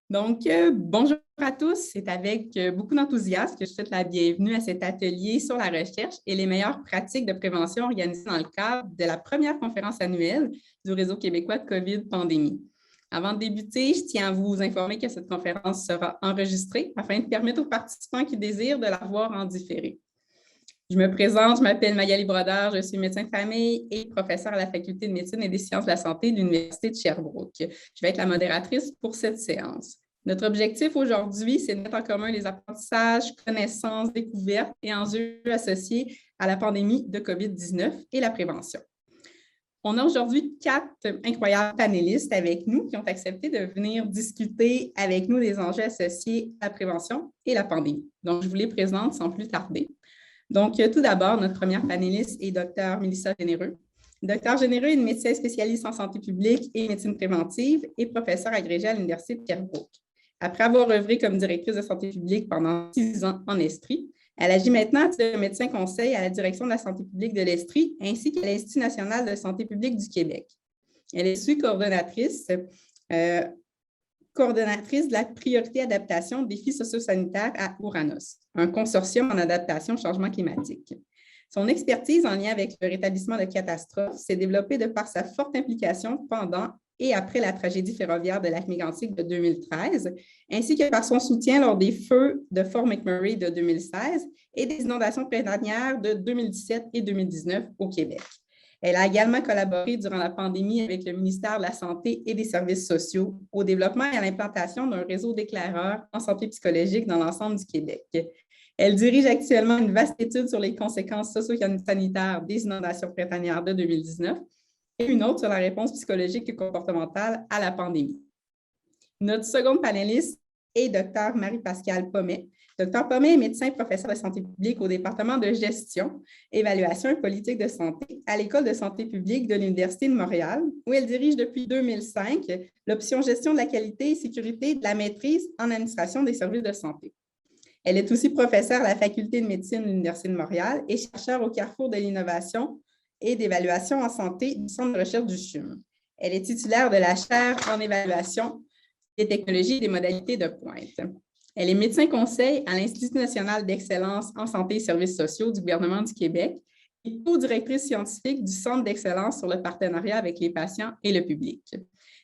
Bonjour à tous. C'est avec beaucoup d'enthousiasme que je souhaite la bienvenue à cet atelier sur la recherche et les meilleures pratiques de prévention organisées dans le cadre de la première conférence annuelle du Réseau québécois de COVID-Pandémie. Avant de débuter, je tiens à vous informer que cette conférence sera enregistrée afin de permettre aux participants qui désirent de la voir en différé. Je me présente, je m'appelle Magali Brodeur, je suis médecin de famille et professeure à la Faculté de médecine et des sciences de la santé de l'Université de Sherbrooke. Je vais être la modératrice pour cette séance. Notre objectif aujourd'hui, c'est de mettre en commun les apprentissages, connaissances, découvertes et enjeux associés à la pandémie de COVID-19 et la prévention. On a aujourd'hui 4 incroyables panélistes avec nous qui ont accepté de venir discuter avec nous des enjeux associés à la prévention et la pandémie. Donc, je vous les présente sans plus tarder. Tout d'abord, notre première panéliste est Dr. Mélissa Généreux. Dr. Généreux est une médecin spécialiste en santé publique et médecine préventive et professeure agrégée à l'Université de Sherbrooke. Après avoir œuvré comme directrice de santé publique pendant 6 ans en Estrie, elle agit maintenant de médecin conseil à la direction de la santé publique de l'Estrie ainsi qu'à l'Institut national de santé publique du Québec. Elle est coordonnatrice de la priorité adaptation défis sociosanitaires à Ouranos, un consortium en adaptation au changement climatique. Son expertise en lien avec le rétablissement de catastrophes s'est développée de par sa forte implication pendant et après la tragédie ferroviaire de Lac-Mégantic de 2013, ainsi que par son soutien lors des feux de Fort McMurray de 2016 et des inondations printanières de 2017 et 2019 au Québec. Elle a également collaboré durant la pandémie avec le ministère de la Santé et des Services sociaux au développement et à l'implantation d'un réseau d'éclaireurs en santé psychologique dans l'ensemble du Québec. Elle dirige actuellement une vaste étude sur les conséquences socio-sanitaires des inondations printanières de 2019 et une autre sur la réponse psychologique et comportementale à la pandémie. Notre seconde panéliste est Dr. Marie-Pascale Pommet. Dr. Pommet est médecin et professeur de santé publique au département de gestion, évaluation et politique de santé à l'École de santé publique de l'Université de Montréal, où elle dirige depuis 2005 l'option gestion de la qualité et sécurité de la maîtrise en administration des services de santé. Elle est aussi professeure à la Faculté de médecine de l'Université de Montréal et chercheure au carrefour de l'innovation et d'évaluation en santé du Centre de recherche du CHUM. Elle est titulaire de la chaire en évaluation des technologies et des modalités de pointe. Elle est médecin conseil à l'Institut national d'excellence en santé et services sociaux du gouvernement du Québec et co-directrice scientifique du Centre d'excellence sur le partenariat avec les patients et le public.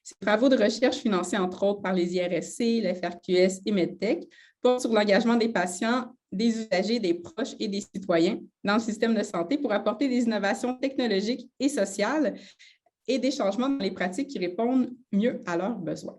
Ses travaux de recherche financés entre autres par les IRSC, le FRQS et MedTech portent sur l'engagement des patients, des usagers, des proches et des citoyens dans le système de santé pour apporter des innovations technologiques et sociales et des changements dans les pratiques qui répondent mieux à leurs besoins.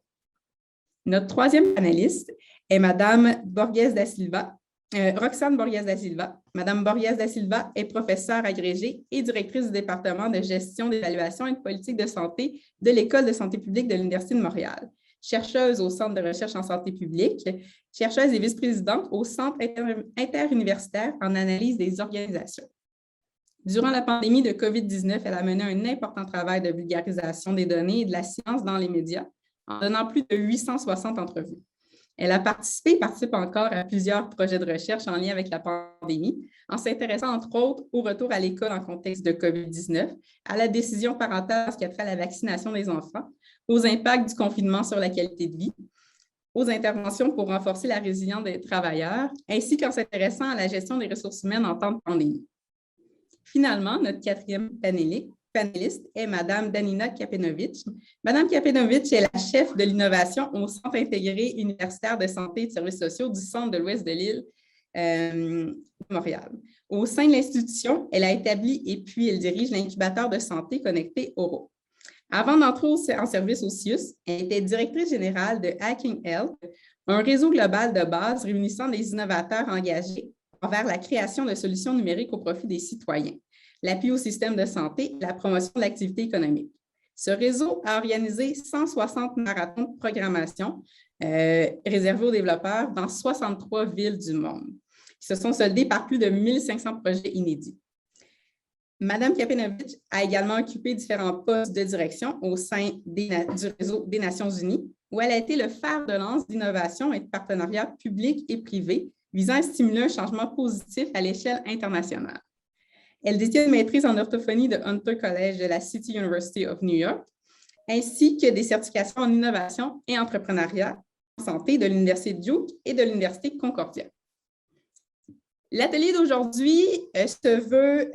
Notre troisième panéliste est Mme Borges da Silva, Roxane Borges da Silva. Mme Borges da Silva est professeure agrégée et directrice du département de gestion, d'évaluation et de politique de santé de l'École de santé publique de l'Université de Montréal. Chercheuse au Centre de recherche en santé publique, chercheuse et vice-présidente au Centre interuniversitaire en analyse des organisations. Durant la pandémie de COVID-19, elle a mené un important travail de vulgarisation des données et de la science dans les médias en donnant plus de 860 entrevues. Elle a participé et participe encore à plusieurs projets de recherche en lien avec la pandémie, en s'intéressant entre autres au retour à l'école en contexte de COVID-19, à la décision parentale en ce qui a trait à la vaccination des enfants, aux impacts du confinement sur la qualité de vie, aux interventions pour renforcer la résilience des travailleurs, ainsi qu'en s'intéressant à la gestion des ressources humaines en temps de pandémie. Finalement, notre quatrième panéliste est Mme Danina Kapenovic. Mme Kapenovic est la chef de l'innovation au Centre intégré universitaire de santé et de services sociaux du Centre de l'Ouest de l'île de Montréal. Au sein de l'institution, elle a établi et puis elle dirige l'incubateur de santé connecté Oro. Avant d'entrer en service au CIUS, elle était directrice générale de Hacking Health, un réseau global de base réunissant des innovateurs engagés envers la création de solutions numériques au profit des citoyens, l'appui au système de santé et la promotion de l'activité économique. Ce réseau a organisé 160 marathons de programmation réservés aux développeurs dans 63 villes du monde, qui se sont soldés par plus de 1500 projets inédits. Mme Kapenovic a également occupé différents postes de direction au sein du réseau des Nations unies, où elle a été le fer de lance d'innovation et de partenariats publics et privés visant à stimuler un changement positif à l'échelle internationale. Elle détient une maîtrise en orthophonie de Hunter College de la City University of New York, ainsi que des certifications en innovation et entrepreneuriat santé de l'Université Duke et de l'Université Concordia. L'atelier d'aujourd'hui se veut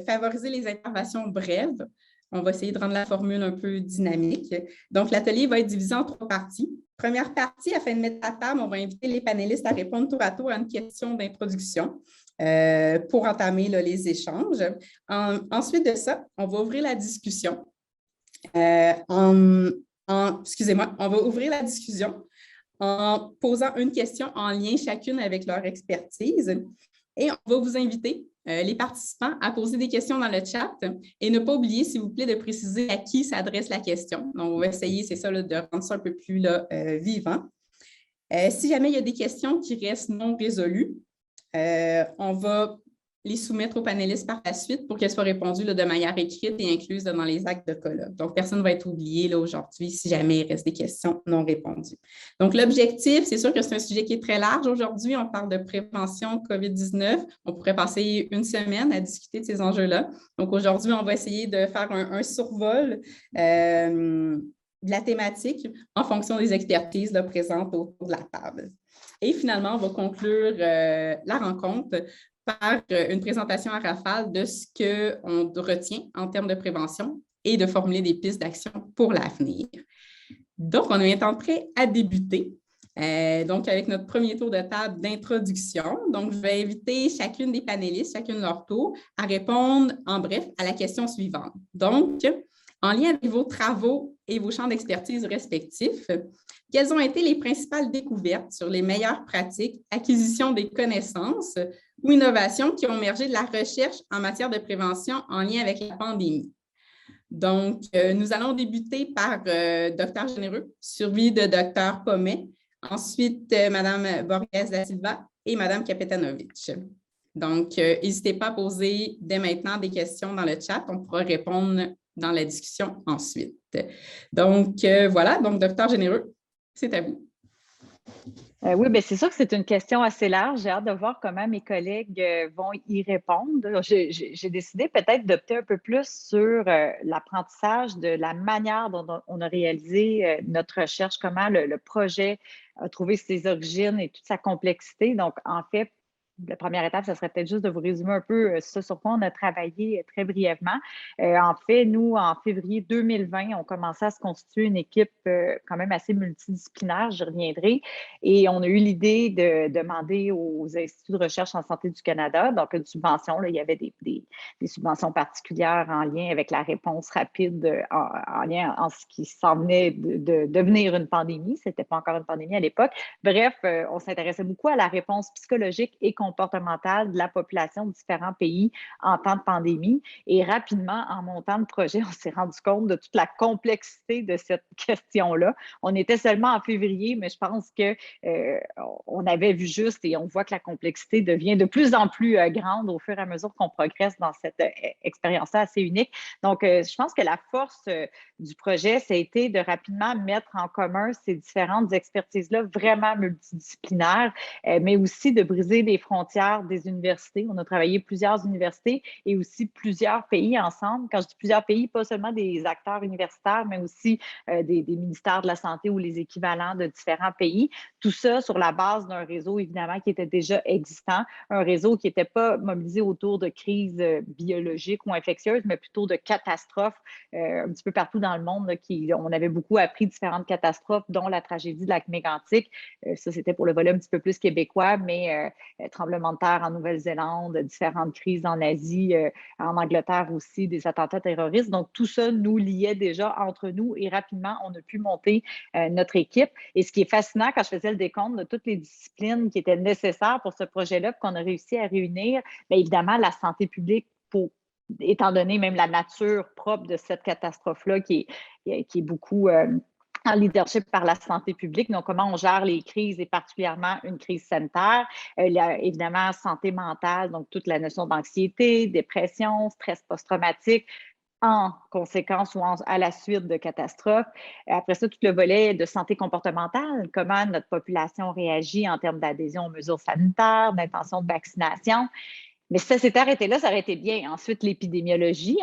favoriser les interventions brèves. On va essayer de rendre la formule un peu dynamique. Donc, l'atelier va être divisé en 3 parties. Première partie, afin de mettre à table, on va inviter les panélistes à répondre tour à tour à une question d'introduction pour entamer là, les échanges. Ensuite de ça, on va ouvrir la discussion. Excusez-moi, on va ouvrir la discussion en posant une question en lien chacune avec leur expertise. Et on va vous inviter, les participants, à poser des questions dans le chat et ne pas oublier, s'il vous plaît, de préciser à qui s'adresse la question. Donc, on va essayer, c'est ça, là, de rendre ça un peu plus là, vivant. Si jamais il y a des questions qui restent non résolues, on va les soumettre aux panélistes par la suite pour qu'elles soient répondues là, de manière écrite et incluses dans les actes de colloque. Donc, personne ne va être oublié là, aujourd'hui si jamais il reste des questions non répondues. Donc, l'objectif, c'est sûr que c'est un sujet qui est très large aujourd'hui. On parle de prévention COVID-19. On pourrait passer une semaine à discuter de ces enjeux-là. Donc, aujourd'hui, on va essayer de faire un survol de la thématique en fonction des expertises là, présentes autour de la table. Et finalement, on va conclure la rencontre par une présentation à rafale de ce qu'on retient en termes de prévention et de formuler des pistes d'action pour l'avenir. Donc, on est en prêt à débuter. Donc, avec notre premier tour de table d'introduction. Donc, je vais inviter chacune des panélistes, chacune leur tour, à répondre en bref à la question suivante. Donc, en lien avec vos travaux et vos champs d'expertise respectifs, quelles ont été les principales découvertes sur les meilleures pratiques, acquisition des connaissances ou innovations qui ont émergé de la recherche en matière de prévention en lien avec la pandémie? Donc, nous allons débuter par Dr Généreux, suivi de Dr Pommet, ensuite Mme Borges da Silva et Mme Kapetanovic. Donc, n'hésitez pas à poser dès maintenant des questions dans le chat. On pourra répondre dans la discussion ensuite. Donc, voilà. Donc, Dr Généreux, c'est à vous. Oui, bien, c'est sûr que c'est une question assez large. J'ai hâte de voir comment mes collègues vont y répondre. J'ai décidé peut-être d'opter un peu plus sur l'apprentissage de la manière dont on a réalisé notre recherche, comment le projet a trouvé ses origines et toute sa complexité. Donc, en fait, la première étape, ça serait peut-être juste de vous résumer un peu ce sur quoi on a travaillé très brièvement. En fait, nous, en février 2020, on commençait à se constituer une équipe quand même assez multidisciplinaire, je reviendrai, et on a eu l'idée de demander aux instituts de recherche en santé du Canada, donc une subvention, là, il y avait des subventions particulières en lien avec la réponse rapide en lien en ce qui s'en venait de devenir une pandémie. Ce n'était pas encore une pandémie à l'époque. Bref, on s'intéressait beaucoup à la réponse psychologique et comportementale de la population de différents pays en temps de pandémie. Et rapidement, en montant le projet, on s'est rendu compte de toute la complexité de cette question-là. On était seulement en février, mais je pense qu'on avait vu juste et on voit que la complexité devient de plus en plus grande au fur et à mesure qu'on progresse dans cette expérience-là assez unique. Donc, je pense que la force du projet, ça a été de rapidement mettre en commun ces différentes expertises-là vraiment multidisciplinaires, mais aussi de briser les frontières des universités. On a travaillé plusieurs universités et aussi plusieurs pays ensemble. Quand je dis plusieurs pays, pas seulement des acteurs universitaires, mais aussi des ministères de la Santé ou les équivalents de différents pays. Tout ça sur la base d'un réseau, évidemment, qui était déjà existant, un réseau qui n'était pas mobilisé autour de crises biologiques ou infectieuses, mais plutôt de catastrophes un petit peu partout dans le monde. On avait beaucoup appris différentes catastrophes, dont la tragédie de lac Mégantic. Ça, c'était pour le volet un petit peu plus québécois, mais tremblement de terre en Nouvelle-Zélande, différentes crises en Asie, en Angleterre aussi, des attentats terroristes. Donc, tout ça nous liait déjà entre nous et rapidement, on a pu monter notre équipe. Et ce qui est fascinant, quand je faisais le décompte de toutes les disciplines qui étaient nécessaires pour ce projet-là, qu'on a réussi à réunir, bien évidemment, la santé publique, étant donné même la nature propre de cette catastrophe-là qui est beaucoup en leadership par la santé publique. Donc, comment on gère les crises et particulièrement une crise sanitaire. Évidemment, santé mentale, donc toute la notion d'anxiété, dépression, stress post-traumatique, en conséquence ou à la suite de catastrophes. Après ça, tout le volet de santé comportementale, comment notre population réagit en termes d'adhésion aux mesures sanitaires, d'intention de vaccination. Mais si ça s'était arrêté là, ça aurait été bien. Ensuite, l'épidémiologie,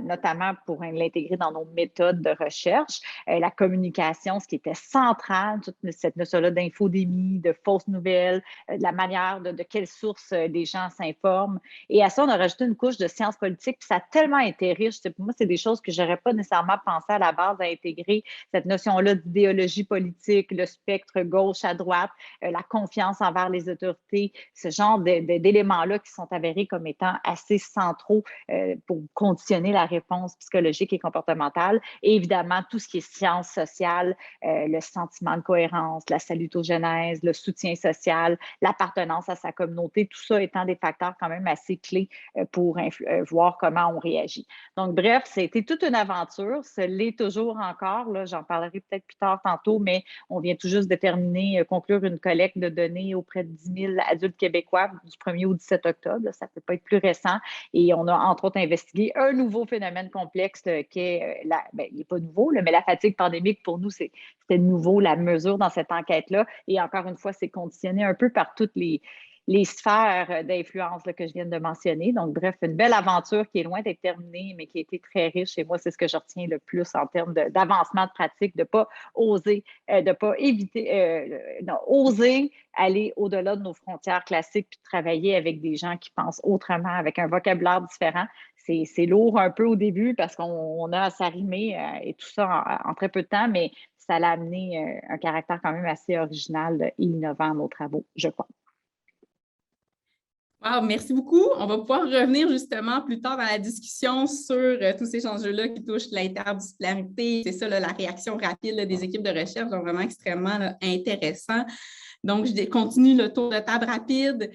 notamment pour l'intégrer dans nos méthodes de recherche, la communication, ce qui était central, toute cette notion-là d'infodémie, de fausses nouvelles, de la manière de quelles sources les gens s'informent. Et à ça, on a rajouté une couche de sciences politiques, puis ça a tellement été riche. Pour moi, c'est des choses que je n'aurais pas nécessairement pensé à la base à intégrer, cette notion-là d'idéologie politique, le spectre gauche à droite, la confiance envers les autorités, ce genre d'éléments-là qui sont avérés comme étant assez centraux pour conditionner la réponse psychologique et comportementale. Et évidemment, tout ce qui est sciences sociales, le sentiment de cohérence, la salutogenèse, le soutien social, l'appartenance à sa communauté, tout ça étant des facteurs quand même assez clés pour voir comment on réagit. Donc, bref, c'était toute une aventure. Ce l'est toujours encore. Là, j'en parlerai peut-être plus tard tantôt, mais on vient tout juste de terminer, conclure une collecte de données auprès de 10 000 adultes québécois du 1er au 17 octobre. Ça ne peut pas être plus récent. Et on a, entre autres, investigué un nouveau phénomène complexe qui est, il n'est pas nouveau, là, mais la fatigue pandémique, pour nous, c'était nouveau, la mesure dans cette enquête-là. Et encore une fois, c'est conditionné un peu par toutes les sphères d'influence que je viens de mentionner. Donc, bref, une belle aventure qui est loin d'être terminée, mais qui a été très riche. Et moi, c'est ce que je retiens le plus en termes d'avancement de pratique, de ne pas oser, de ne pas éviter, oser aller au-delà de nos frontières classiques puis travailler avec des gens qui pensent autrement, avec un vocabulaire différent. C'est lourd un peu au début parce qu'on a à s'arrimer et tout ça en très peu de temps, mais ça l'a amené un caractère quand même assez original et innovant à nos travaux, je crois. Wow, merci beaucoup. On va pouvoir revenir justement plus tard dans la discussion sur tous ces enjeux-là qui touchent l'interdisciplinarité. C'est ça, là, la réaction rapide là, des équipes de recherche, donc vraiment extrêmement intéressant. Donc, je continue le tour de table rapide.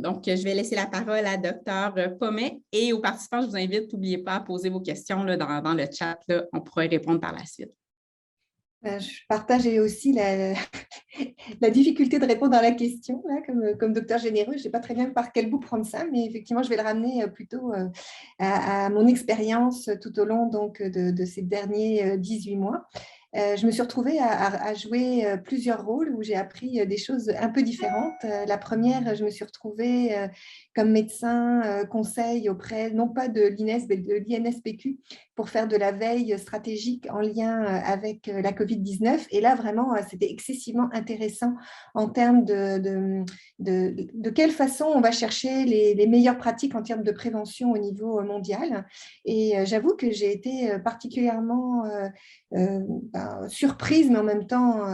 Donc, je vais laisser la parole à Dr. Pommet et aux participants, je vous invite, n'oubliez pas à poser vos questions là, dans le chat. Là, on pourra y répondre par la suite. Je partage aussi la difficulté de répondre à la question, là, comme docteur généreux. Je ne sais pas très bien par quel bout prendre ça, mais effectivement, je vais le ramener plutôt à mon expérience tout au long donc, de ces derniers 18 mois. Je me suis retrouvée à jouer plusieurs rôles où j'ai appris des choses un peu différentes. La première, je me suis retrouvée comme médecin conseil auprès, non pas de l'INES, mais de l'INSPQ, pour faire de la veille stratégique en lien avec la COVID-19. Et là, vraiment, c'était excessivement intéressant en termes de quelle façon on va chercher les meilleures pratiques en termes de prévention au niveau mondial. Et j'avoue que j'ai été particulièrement surprise, mais en même temps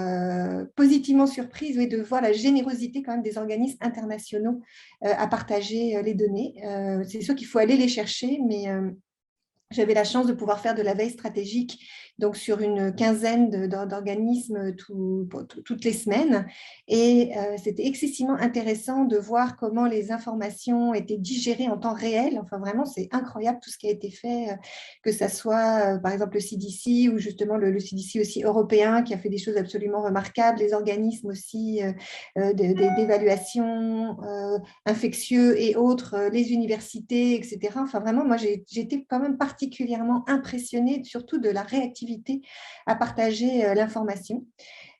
positivement surprise, oui, de voir la générosité quand même des organismes internationaux à partager les données. C'est sûr qu'il faut aller les chercher, mais j'avais la chance de pouvoir faire de la veille stratégique donc sur une quinzaine d'organismes toutes les semaines. Et c'était excessivement intéressant de voir comment les informations étaient digérées en temps réel. Enfin, vraiment, c'est incroyable tout ce qui a été fait, que ce soit, par exemple, le CDC ou justement le CDC aussi européen qui a fait des choses absolument remarquables, les organismes aussi d'évaluation infectieux et autres, les universités, etc. Enfin, vraiment, moi, j'ai été quand même particulièrement impressionnée, surtout de la réactivité à partager l'information.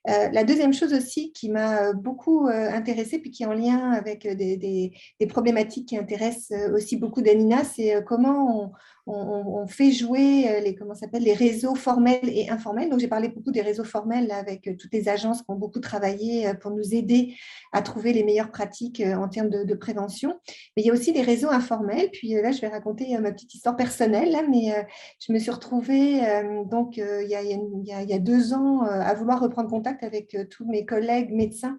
La deuxième chose aussi qui m'a beaucoup intéressée, puis qui est en lien avec des problématiques qui intéressent aussi beaucoup d'Anina, c'est comment on fait jouer les réseaux formels et informels. Donc, j'ai parlé beaucoup des réseaux formels là, avec toutes les agences qui ont beaucoup travaillé pour nous aider à trouver les meilleures pratiques en termes de prévention. Mais il y a aussi des réseaux informels. Puis là, je vais raconter ma petite histoire personnelle, là, mais je me suis retrouvée donc, il y a 2 ans à vouloir reprendre contact avec tous mes collègues médecins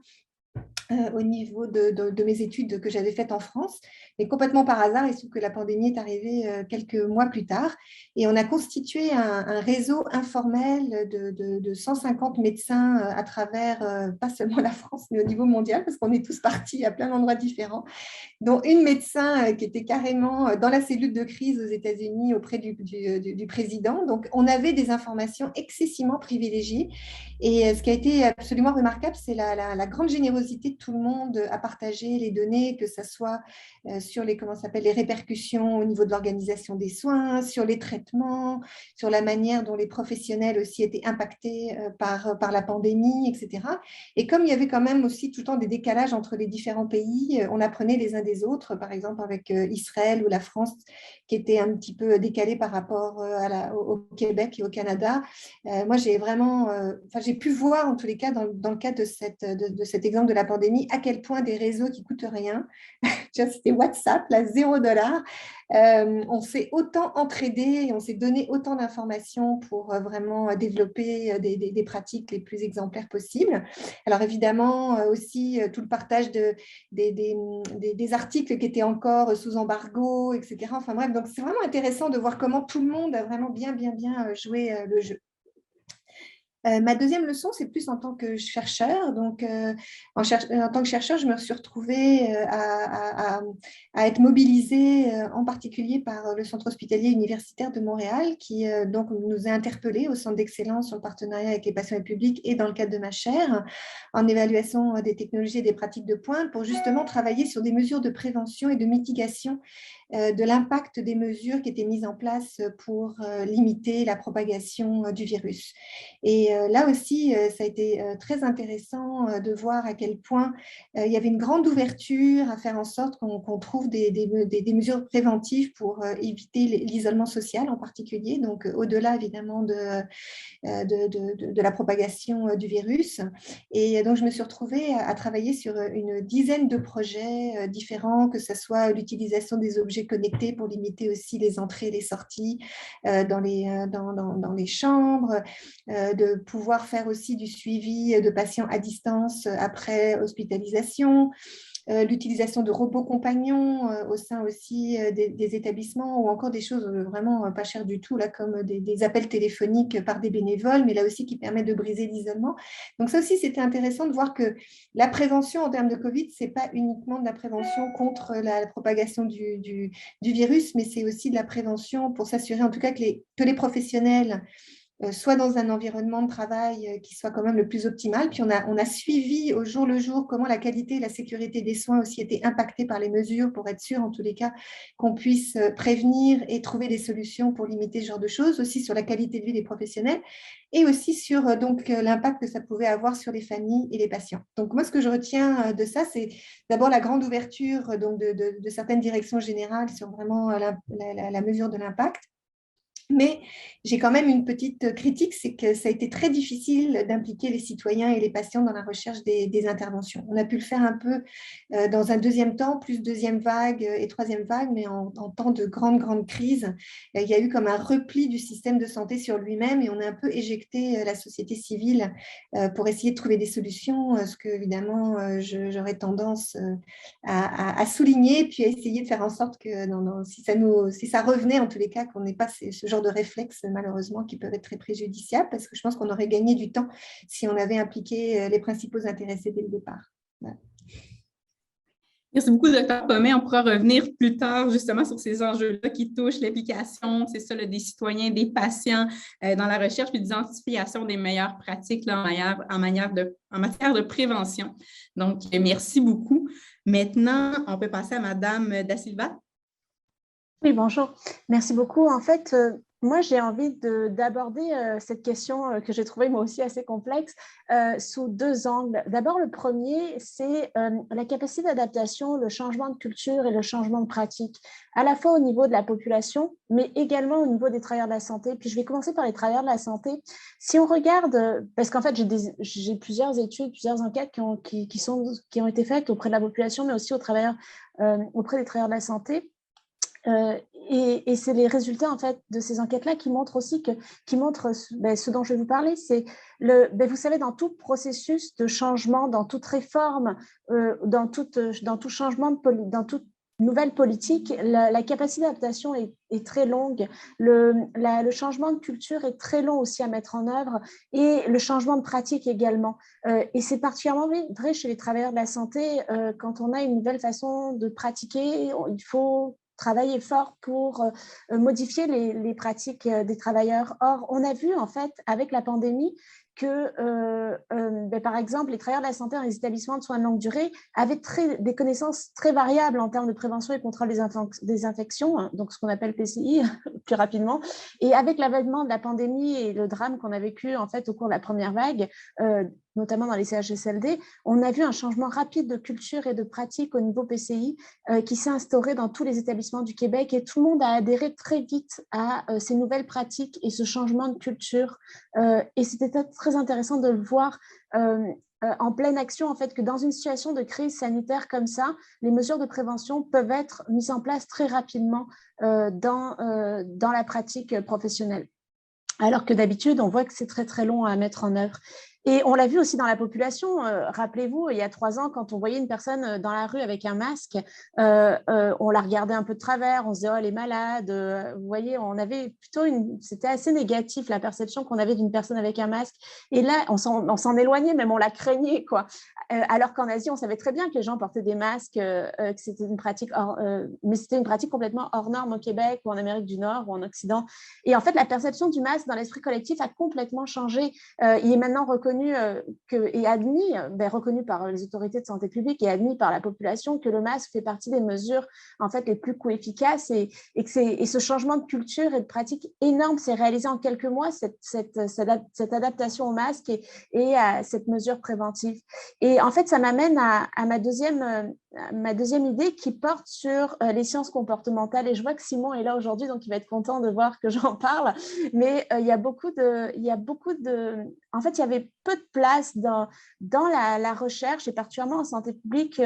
au niveau de mes études que j'avais faites en France. Et complètement par hasard, il se trouve que la pandémie est arrivée quelques mois plus tard. Et on a constitué un réseau informel de 150 médecins à travers, pas seulement la France, mais au niveau mondial, parce qu'on est tous partis à plein d'endroits différents, dont une médecin qui était carrément dans la cellule de crise aux États-Unis auprès du président. Donc, on avait des informations excessivement privilégiées. Et ce qui a été absolument remarquable, c'est la grande générosité inciter tout le monde à partager les données, que ce soit sur les, les répercussions au niveau de l'organisation des soins, sur les traitements, sur la manière dont les professionnels aussi étaient impactés par la pandémie, etc. Et comme il y avait quand même aussi tout le temps des décalages entre les différents pays, on apprenait les uns des autres, par exemple avec Israël ou la France, qui était un petit peu décalée par rapport au Québec et au Canada. Moi, j'ai vraiment, j'ai pu voir en tous les cas dans le cadre de cet exemple de la pandémie à quel point des réseaux qui coûtent rien, c'était WhatsApp, là, $0, on s'est autant entraidé, on s'est donné autant d'informations pour vraiment développer des pratiques les plus exemplaires possibles. Alors évidemment, aussi tout le partage des articles qui étaient encore sous embargo, etc. Enfin bref, donc c'est vraiment intéressant de voir comment tout le monde a vraiment bien joué le jeu. Ma deuxième leçon, c'est plus en tant que chercheur. Donc, en tant que chercheur, je me suis retrouvée à être mobilisée en particulier par le Centre hospitalier universitaire de Montréal qui donc, nous a interpellés au Centre d'excellence en partenariat avec les patients et publics et dans le cadre de ma chaire en évaluation des technologies et des pratiques de pointe pour justement travailler sur des mesures de prévention et de mitigation de l'impact des mesures qui étaient mises en place pour limiter la propagation du virus. Et là aussi, ça a été très intéressant de voir à quel point il y avait une grande ouverture à faire en sorte qu'on trouve des mesures préventives pour éviter l'isolement social en particulier, donc au-delà évidemment de la propagation du virus. Et donc, je me suis retrouvée à travailler sur une dizaine de projets différents, que ce soit l'utilisation des objets connectés pour limiter aussi les entrées et les sorties dans les chambres, de pouvoir faire aussi du suivi de patients à distance après hospitalisation, l'utilisation de robots compagnons au sein aussi des établissements ou encore des choses vraiment pas chères du tout, là, comme des appels téléphoniques par des bénévoles, mais là aussi qui permettent de briser l'isolement. Donc ça aussi, c'était intéressant de voir que la prévention en termes de Covid, ce n'est pas uniquement de la prévention contre la propagation du virus, mais c'est aussi de la prévention pour s'assurer en tout cas que les professionnels soit dans un environnement de travail qui soit quand même le plus optimal. Puis on a suivi au jour le jour comment la qualité et la sécurité des soins aussi étaient impactées par les mesures pour être sûr, en tous les cas, qu'on puisse prévenir et trouver des solutions pour limiter ce genre de choses, aussi sur la qualité de vie des professionnels et aussi sur l'impact que ça pouvait avoir sur les familles et les patients. Donc moi, ce que je retiens de ça, c'est d'abord la grande ouverture donc, de certaines directions générales sur vraiment la mesure de l'impact. Mais j'ai quand même une petite critique, c'est que ça a été très difficile d'impliquer les citoyens et les patients dans la recherche des interventions. On a pu le faire un peu dans un deuxième temps, plus deuxième vague et troisième vague, mais en temps de grande crise, il y a eu comme un repli du système de santé sur lui-même et on a un peu éjecté la société civile pour essayer de trouver des solutions, ce que évidemment j'aurais tendance à souligner, puis à essayer de faire en sorte que si ça revenait en tous les cas, qu'on n'ait pas ce genre de réflexes malheureusement qui peuvent être très préjudiciables, parce que je pense qu'on aurait gagné du temps si on avait impliqué les principaux intéressés dès le départ. Voilà. Merci beaucoup, Dr. Pommet. On pourra revenir plus tard justement sur ces enjeux-là qui touchent l'application, c'est ça, des citoyens, des patients dans la recherche et l'identification des meilleures pratiques là, en matière de prévention. Donc, merci beaucoup. Maintenant, on peut passer à Madame Da Silva. Oui, bonjour. Merci beaucoup. En fait, moi, j'ai envie d'aborder cette question que j'ai trouvée moi aussi assez complexe sous deux angles. D'abord, le premier, c'est la capacité d'adaptation, le changement de culture et le changement de pratique, à la fois au niveau de la population, mais également au niveau des travailleurs de la santé. Puis je vais commencer par les travailleurs de la santé. Si on regarde, parce qu'en fait, j'ai plusieurs études, plusieurs enquêtes qui ont été faites auprès de la population, mais aussi auprès des travailleurs de la santé. Et c'est les résultats en fait de ces enquêtes-là qui montrent aussi ce dont je vais vous parler, c'est vous savez, dans tout processus de changement, dans toute réforme, dans tout changement dans toute nouvelle politique, la capacité d'adaptation est très longue, le changement de culture est très long aussi à mettre en œuvre et le changement de pratique également. Et c'est particulièrement vrai chez les travailleurs de la santé, quand on a une nouvelle façon de pratiquer, il faut travailler fort pour modifier les pratiques des travailleurs. Or, on a vu en fait avec la pandémie que, par exemple, les travailleurs de la santé dans les établissements de soins de longue durée avaient des connaissances très variables en termes de prévention et contrôle des infections, hein, donc ce qu'on appelle PCI plus rapidement. Et avec l'avènement de la pandémie et le drame qu'on a vécu en fait au cours de la première vague, notamment dans les CHSLD, on a vu un changement rapide de culture et de pratique au niveau PCI qui s'est instauré dans tous les établissements du Québec, et tout le monde a adhéré très vite à ces nouvelles pratiques et ce changement de culture. Et c'était très intéressant de le voir en pleine action, en fait, que dans une situation de crise sanitaire comme ça, les mesures de prévention peuvent être mises en place très rapidement dans la pratique professionnelle. Alors que d'habitude, on voit que c'est très, très long à mettre en œuvre. Et on l'a vu aussi dans la population. Rappelez-vous, il y a 3 ans, quand on voyait une personne dans la rue avec un masque, on la regardait un peu de travers, on se disait « oh, elle est malade ». Vous voyez, on avait plutôt c'était assez négatif, la perception qu'on avait d'une personne avec un masque. Et là, on s'en éloignait, même on la craignait, quoi. Alors qu'en Asie, on savait très bien que les gens portaient des masques, que c'était une pratique mais c'était une pratique complètement hors norme au Québec ou en Amérique du Nord ou en Occident. Et en fait, la perception du masque dans l'esprit collectif a complètement changé. Il est maintenant reconnu et admis, reconnu par les autorités de santé publique et admis par la population, que le masque fait partie des mesures en fait les plus efficaces, et ce changement de culture et de pratique énorme s'est réalisé en quelques mois, cette adaptation au masque et à cette mesure préventive. Et en fait, ça m'amène à ma deuxième idée qui porte sur les sciences comportementales. Et je vois que Simon est là aujourd'hui, donc il va être content de voir que j'en parle. Mais il y a beaucoup de... En fait, il y avait peu de place dans la recherche, et particulièrement en santé publique,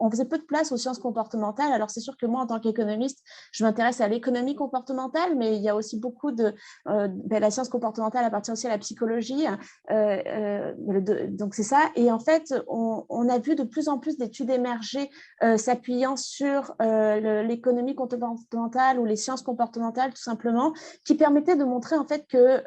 on faisait peu de place aux sciences comportementales. Alors, c'est sûr que moi, en tant qu'économiste, je m'intéresse à l'économie comportementale, mais il y a aussi beaucoup de... la science comportementale appartient aussi à la psychologie. Donc, c'est ça. Et en fait, on a vu de plus en plus d'études émerger s'appuyant sur l'économie comportementale ou les sciences comportementales, tout simplement, qui permettaient de montrer en fait que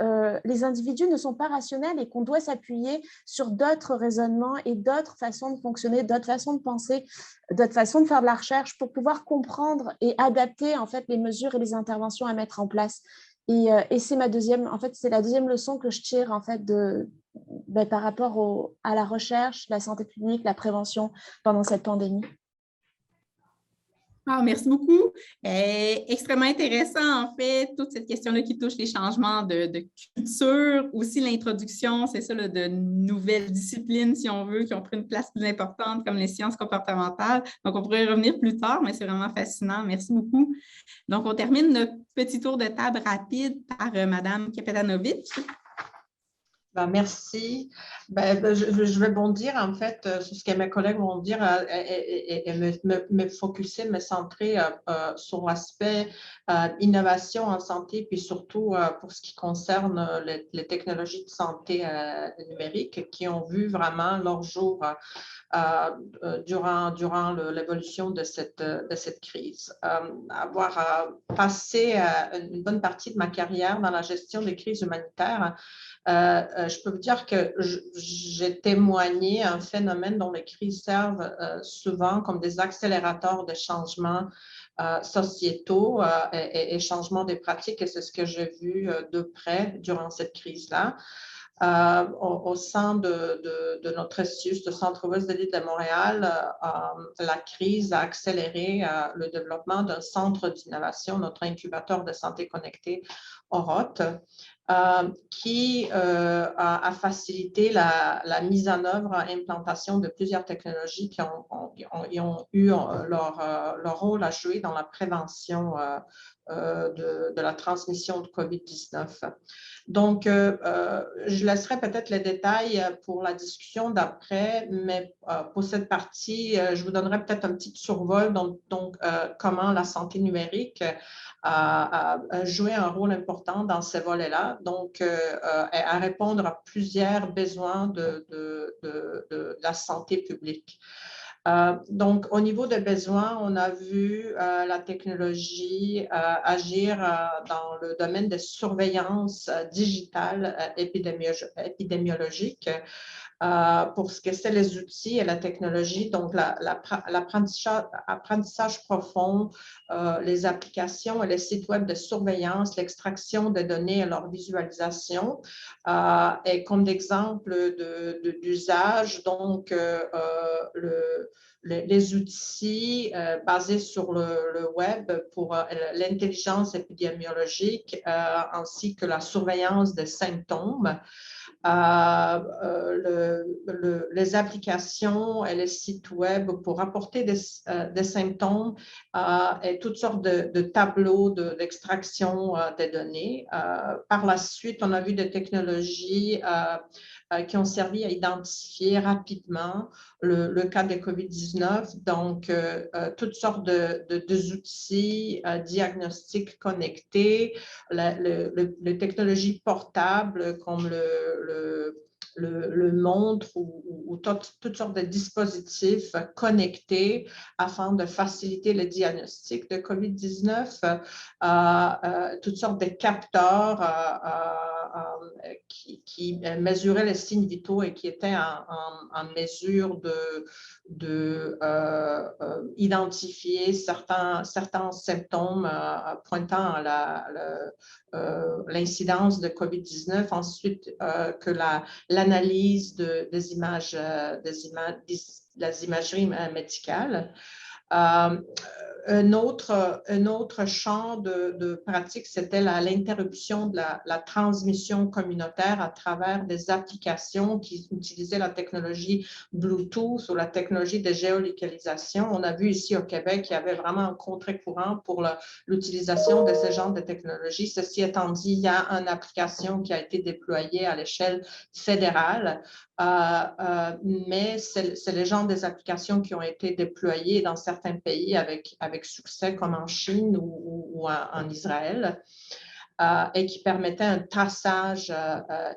les individus ne sont pas rationnels et qu'on doit s'appuyer sur d'autres raisonnements et d'autres façons de fonctionner, d'autres façons de penser, d'autres façons de faire de la recherche pour pouvoir comprendre et adapter en fait les mesures et les interventions à mettre en place. Et c'est la deuxième leçon que je tire en fait par rapport à la recherche, la santé publique, la prévention pendant cette pandémie. Ah, merci beaucoup. Extrêmement intéressant, en fait, toute cette question-là qui touche les changements de culture, aussi l'introduction, c'est ça, là, de nouvelles disciplines, si on veut, qui ont pris une place plus importante, comme les sciences comportementales. Donc, on pourrait y revenir plus tard, mais c'est vraiment fascinant. Merci beaucoup. Donc, on termine notre petit tour de table rapide par Mme Kapetanovic. Merci. Je vais bondir en fait sur ce que mes collègues vont dire et me focuser, me centrer sur l'aspect innovation en santé, puis surtout pour ce qui concerne les technologies de santé numérique qui ont vu vraiment leur jour durant l'évolution de cette crise. Avoir passé une bonne partie de ma carrière dans la gestion des crises humanitaires, je peux vous dire que j'ai témoigné un phénomène dont les crises servent souvent comme des accélérateurs de changements sociétaux et changements des pratiques, et c'est ce que j'ai vu de près durant cette crise-là. Au sein de notre CIUS, le Centre Ouest de l'île de Montréal, la crise a accéléré le développement d'un centre d'innovation, notre incubateur de santé connectée OROT, qui a facilité la mise en œuvre, implantation de plusieurs technologies qui ont eu leur rôle à jouer dans la prévention de la transmission de COVID-19. Donc, je laisserai peut-être les détails pour la discussion d'après, mais pour cette partie, je vous donnerai peut-être un petit survol, donc comment la santé numérique a joué un rôle important dans ces volets-là, donc à répondre à plusieurs besoins de la santé publique. Donc, au niveau des besoins, on a vu la technologie agir dans le domaine de surveillance digitale épidémiologique, pour ce que c'est les outils et la technologie, donc l'apprentissage profond, les applications et les sites web de surveillance, l'extraction de données et leur visualisation. Et comme exemple d'usage, donc les outils basés sur le web pour l'intelligence épidémiologique ainsi que la surveillance des symptômes. Les applications et les sites web pour apporter des symptômes et toutes sortes de tableaux d'extraction des données. Par la suite, on a vu des technologies qui ont servi à identifier rapidement le cas de COVID-19, donc toutes sortes d'outils diagnostiques connectés, les technologies portables comme le montre ou toutes sortes de dispositifs connectés afin de faciliter le diagnostic de COVID-19, toutes sortes de capteurs qui mesuraient les signes vitaux et qui étaient en mesure d'identifier certains symptômes pointant à l'incidence de COVID-19, ensuite que l'analyse des images, des imageries médicales. Un autre champ de pratique, c'était l'interruption de la transmission communautaire à travers des applications qui utilisaient la technologie Bluetooth ou la technologie de géolocalisation. On a vu ici au Québec qu'il y avait vraiment un contre-courant pour l'utilisation de ce genre de technologie. Ceci étant dit, il y a une application qui a été déployée à l'échelle fédérale, mais c'est le genre des applications qui ont été déployées dans certains pays avec succès, comme en Chine ou en Israël, et qui permettaient un traçage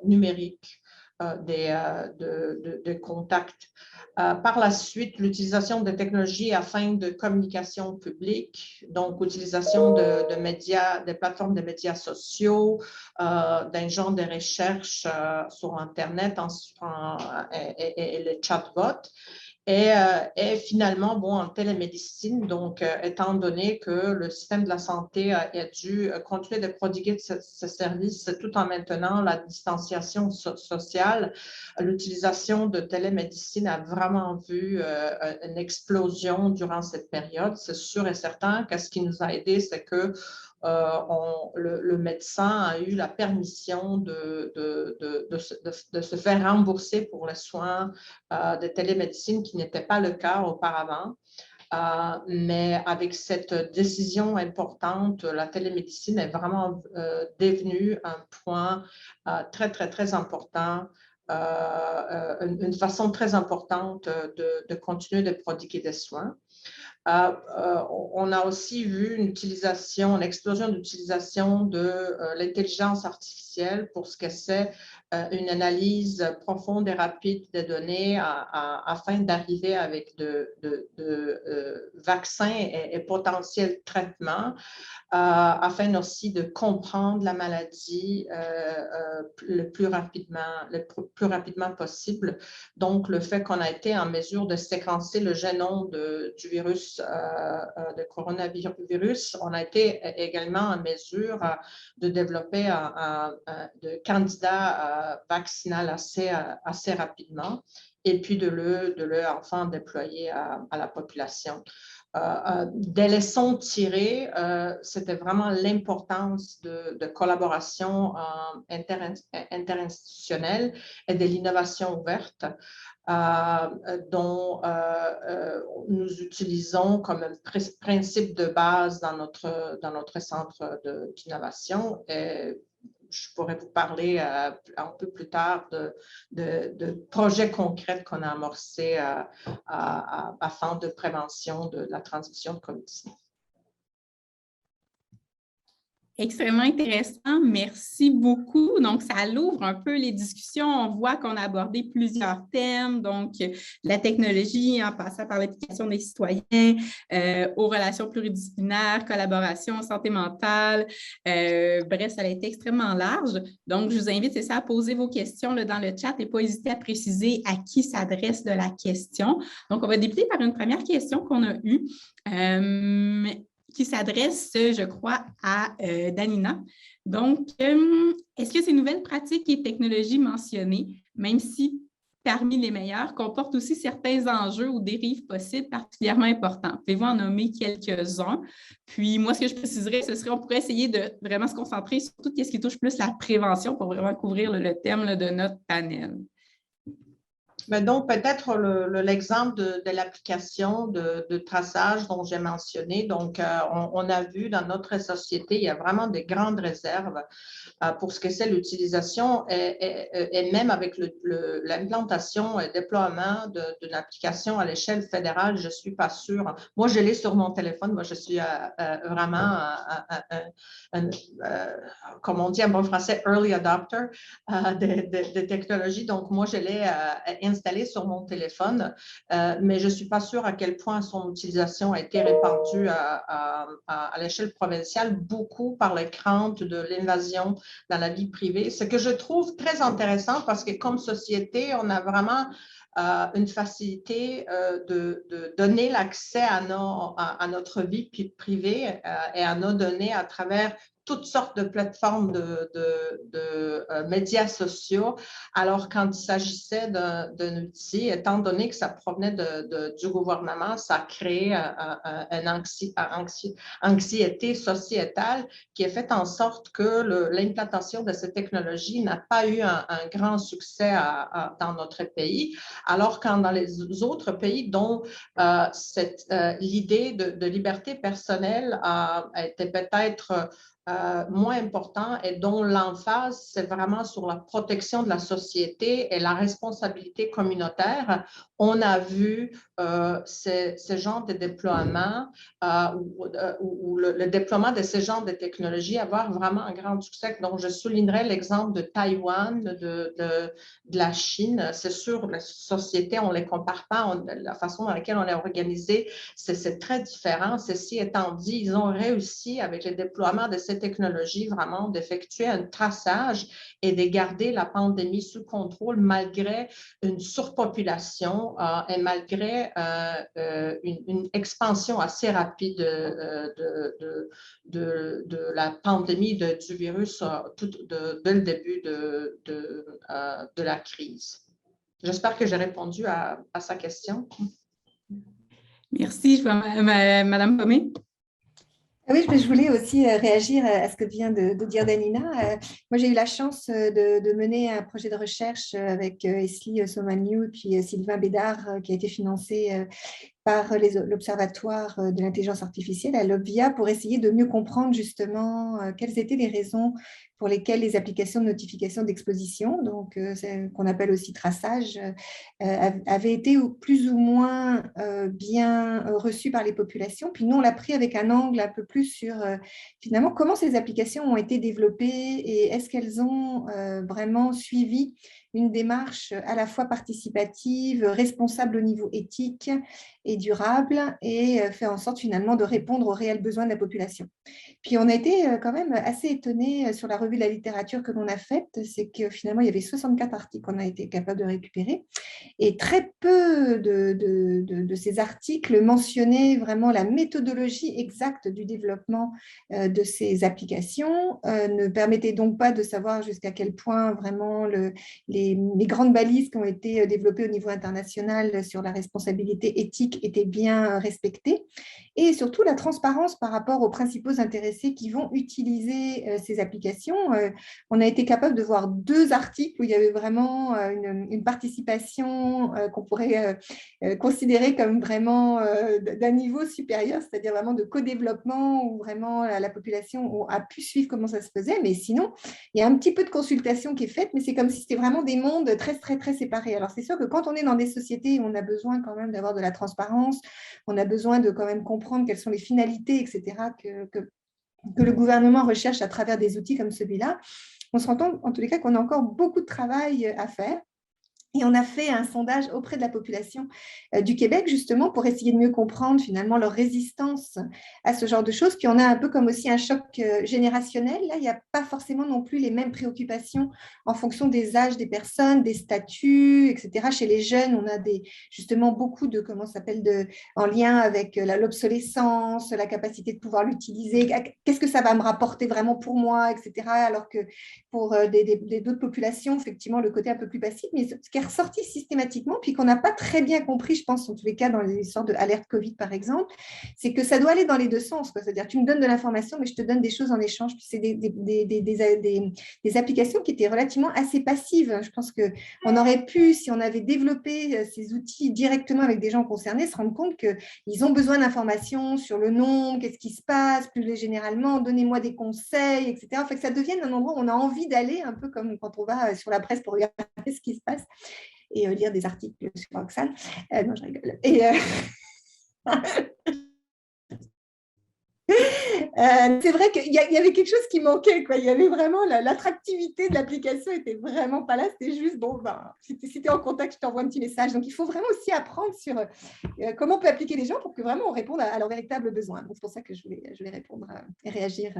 numérique de contacts. Par la suite, l'utilisation de technologies à fin de communication publique, donc utilisation de médias, des plateformes de médias sociaux, d'un genre de recherche sur Internet et les chatbots. Et finalement, en télémédecine, donc, étant donné que le système de la santé a dû continuer de prodiguer ce service tout en maintenant la distanciation sociale, l'utilisation de télémédecine a vraiment vu une explosion durant cette période. C'est sûr et certain que ce qui nous a aidé, c'est que le médecin a eu la permission de se faire rembourser pour les soins de télémédecine, qui n'était pas le cas auparavant. Mais avec cette décision importante, la télémédecine est vraiment devenue un point très, très, très important, une façon très importante de continuer de prodiguer des soins. On a aussi vu une explosion d'utilisation de l'intelligence artificielle pour ce que c'est une analyse profonde et rapide des données afin d'arriver avec de vaccins et potentiels traitements, afin aussi de comprendre la maladie le plus rapidement possible. Donc, le fait qu'on a été en mesure de séquencer le génome du virus, de coronavirus, on a été également en mesure de développer de candidats vaccinal assez rapidement, et puis de le enfin déployer à la population. Des leçons tirées, c'était vraiment l'importance de collaboration interinstitutionnelle et de l'innovation ouverte, dont nous utilisons comme un principe de base dans notre centre d'innovation. Je pourrais vous parler un peu plus tard de projets concrets qu'on a amorcés afin de prévention de la transmission de COVID-19. Extrêmement intéressant. Merci beaucoup. Donc, ça l'ouvre un peu les discussions. On voit qu'on a abordé plusieurs thèmes, donc la technologie en passant par l'application des citoyens, aux relations pluridisciplinaires, collaboration, santé mentale. Bref, ça a été extrêmement large. Donc, je vous invite, c'est ça, à poser vos questions là, dans le chat et pas hésiter à préciser à qui s'adresse de la question. Donc, on va débuter par une première question qu'on a eue. Qui s'adresse, je crois, à Danina. Donc, est-ce que ces nouvelles pratiques et technologies mentionnées, même si parmi les meilleures, comportent aussi certains enjeux ou dérives possibles particulièrement importants? Pouvez-vous en nommer quelques-uns? Puis, moi, ce que je préciserais, ce serait, on pourrait essayer de vraiment se concentrer sur tout ce qui touche plus la prévention pour vraiment couvrir le thème là, de notre panel. Mais donc, peut-être l'exemple de l'application de traçage dont j'ai mentionné. Donc, on a vu dans notre société, il y a vraiment des grandes réserves pour ce que c'est l'utilisation et même avec l'implantation et le déploiement d'une application à l'échelle fédérale, je ne suis pas sûre. Moi, je l'ai sur mon téléphone. Moi, je suis vraiment, comme on dit en bon français, early adopter de technologies. Donc, moi, je l'ai installé sur mon téléphone, mais je ne suis pas sûre à quel point son utilisation a été répandue à l'échelle provinciale, beaucoup par les craintes de l'invasion dans la vie privée. Ce que je trouve très intéressant parce que comme société, on a vraiment une facilité de donner l'accès à notre vie privée et à nos données à travers toutes sortes de plateformes de médias sociaux. Alors, quand il s'agissait d'un outil, étant donné que ça provenait du gouvernement, ça a créé une anxiété sociétale qui a fait en sorte que l'implantation de cette technologie n'a pas eu un grand succès dans notre pays. Alors, quand dans les autres pays dont l'idée de liberté personnelle était peut-être moins important et dont l'emphase, c'est vraiment sur la protection de la société et la responsabilité communautaire. On a vu ce genre de déploiement ou le déploiement de ce genre de technologies avoir vraiment un grand succès. Donc, je soulignerai l'exemple de Taïwan, de la Chine. C'est sûr, la société, on ne les compare pas. La façon dans laquelle on est organisé, c'est très différent. Ceci étant dit, ils ont réussi avec le déploiement de ces technologies vraiment d'effectuer un traçage et de garder la pandémie sous contrôle malgré une surpopulation et malgré une expansion assez rapide de la pandémie du virus dès le début de la crise. J'espère que j'ai répondu à sa question. Merci. Je vois Madame Pomé. Oui, je voulais aussi réagir à ce que vient de dire Danina. Moi, j'ai eu la chance de mener un projet de recherche avec Esli Somaniou et puis Sylvain Bédard qui a été financé par l'Observatoire de l'intelligence artificielle à l'OBVIA pour essayer de mieux comprendre justement quelles étaient les raisons pour lesquelles les applications de notification d'exposition, donc qu'on appelle aussi traçage, avaient été plus ou moins bien reçues par les populations. Puis nous, on l'a pris avec un angle un peu plus sur finalement comment ces applications ont été développées et est-ce qu'elles ont vraiment suivi une démarche à la fois participative, responsable au niveau éthique et durable et fait en sorte finalement de répondre aux réels besoins de la population. Puis on a été quand même assez étonnés sur la revue de la littérature que l'on a faite, c'est que finalement il y avait 64 articles qu'on a été capable de récupérer et très peu de ces articles mentionnaient vraiment la méthodologie exacte du développement de ces applications, ne permettaient donc pas de savoir jusqu'à quel point vraiment les grandes balises qui ont été développées au niveau international sur la responsabilité éthique étaient bien respectées et surtout la transparence par rapport aux principaux intéressés qui vont utiliser ces applications. On a été capable de voir 2 articles où il y avait vraiment une participation qu'on pourrait considérer comme vraiment d'un niveau supérieur, c'est-à-dire vraiment de co-développement où vraiment la population a pu suivre comment ça se faisait, mais sinon, il y a un petit peu de consultation qui est faite, mais c'est comme si c'était vraiment des mondes très, très, très séparés. Alors, c'est sûr que quand on est dans des sociétés où on a besoin quand même d'avoir de la transparence, on a besoin de quand même comprendre quelles sont les finalités, etc., que le gouvernement recherche à travers des outils comme celui-là, on se rend compte en tous les cas qu'on a encore beaucoup de travail à faire. Et on a fait un sondage auprès de la population du Québec, justement, pour essayer de mieux comprendre finalement leur résistance à ce genre de choses. Puis on a un peu comme aussi un choc générationnel. Là, il n'y a pas forcément non plus les mêmes préoccupations en fonction des âges des personnes, des statuts, etc. Chez les jeunes, on a justement beaucoup de, comment ça s'appelle, en lien avec l'obsolescence, la capacité de pouvoir l'utiliser. Qu'est-ce que ça va me rapporter vraiment pour moi, etc. Alors que pour d'autres populations, effectivement, le côté un peu plus passif, mais ce qui est ressorti systématiquement, puis qu'on n'a pas très bien compris, je pense, en tous les cas, dans les histoires de alerte Covid, par exemple, c'est que ça doit aller dans les deux sens. C'est-à-dire, tu me donnes de l'information, mais je te donne des choses en échange. Puis c'est des applications qui étaient relativement assez passives. Je pense qu'on aurait pu, si on avait développé ces outils directement avec des gens concernés, se rendre compte qu'ils ont besoin d'informations sur le nombre, qu'est-ce qui se passe, plus généralement, donnez-moi des conseils, etc. Fait que ça devienne un endroit où on a envie d'aller, un peu comme quand on va sur la presse pour regarder ce qui se passe et lire des articles sur Roxane. Non, je rigole. C'est vrai qu'il y avait quelque chose qui manquait, quoi. Il y avait vraiment l'attractivité de l'application était vraiment pas là. C'était juste, bon, si tu es en contact, je t'envoie un petit message. Donc, il faut vraiment aussi apprendre sur comment on peut appliquer les gens pour que vraiment on réponde à leurs véritables besoins. Donc, c'est pour ça que je voulais répondre et réagir.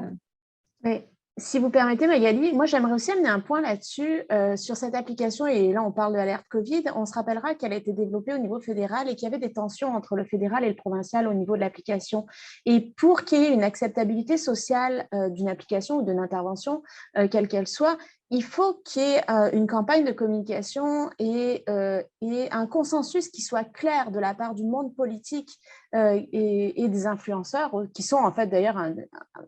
Oui. Si vous permettez, Magali, moi, j'aimerais aussi amener un point là-dessus sur cette application. Et là, on parle de l'alerte Covid. On se rappellera qu'elle a été développée au niveau fédéral et qu'il y avait des tensions entre le fédéral et le provincial au niveau de l'application. Et pour qu'il y ait une acceptabilité sociale d'une application ou d'une intervention, quelle qu'elle soit, il faut qu'il y ait une campagne de communication et un consensus qui soit clair de la part du monde politique et des influenceurs, qui sont en fait d'ailleurs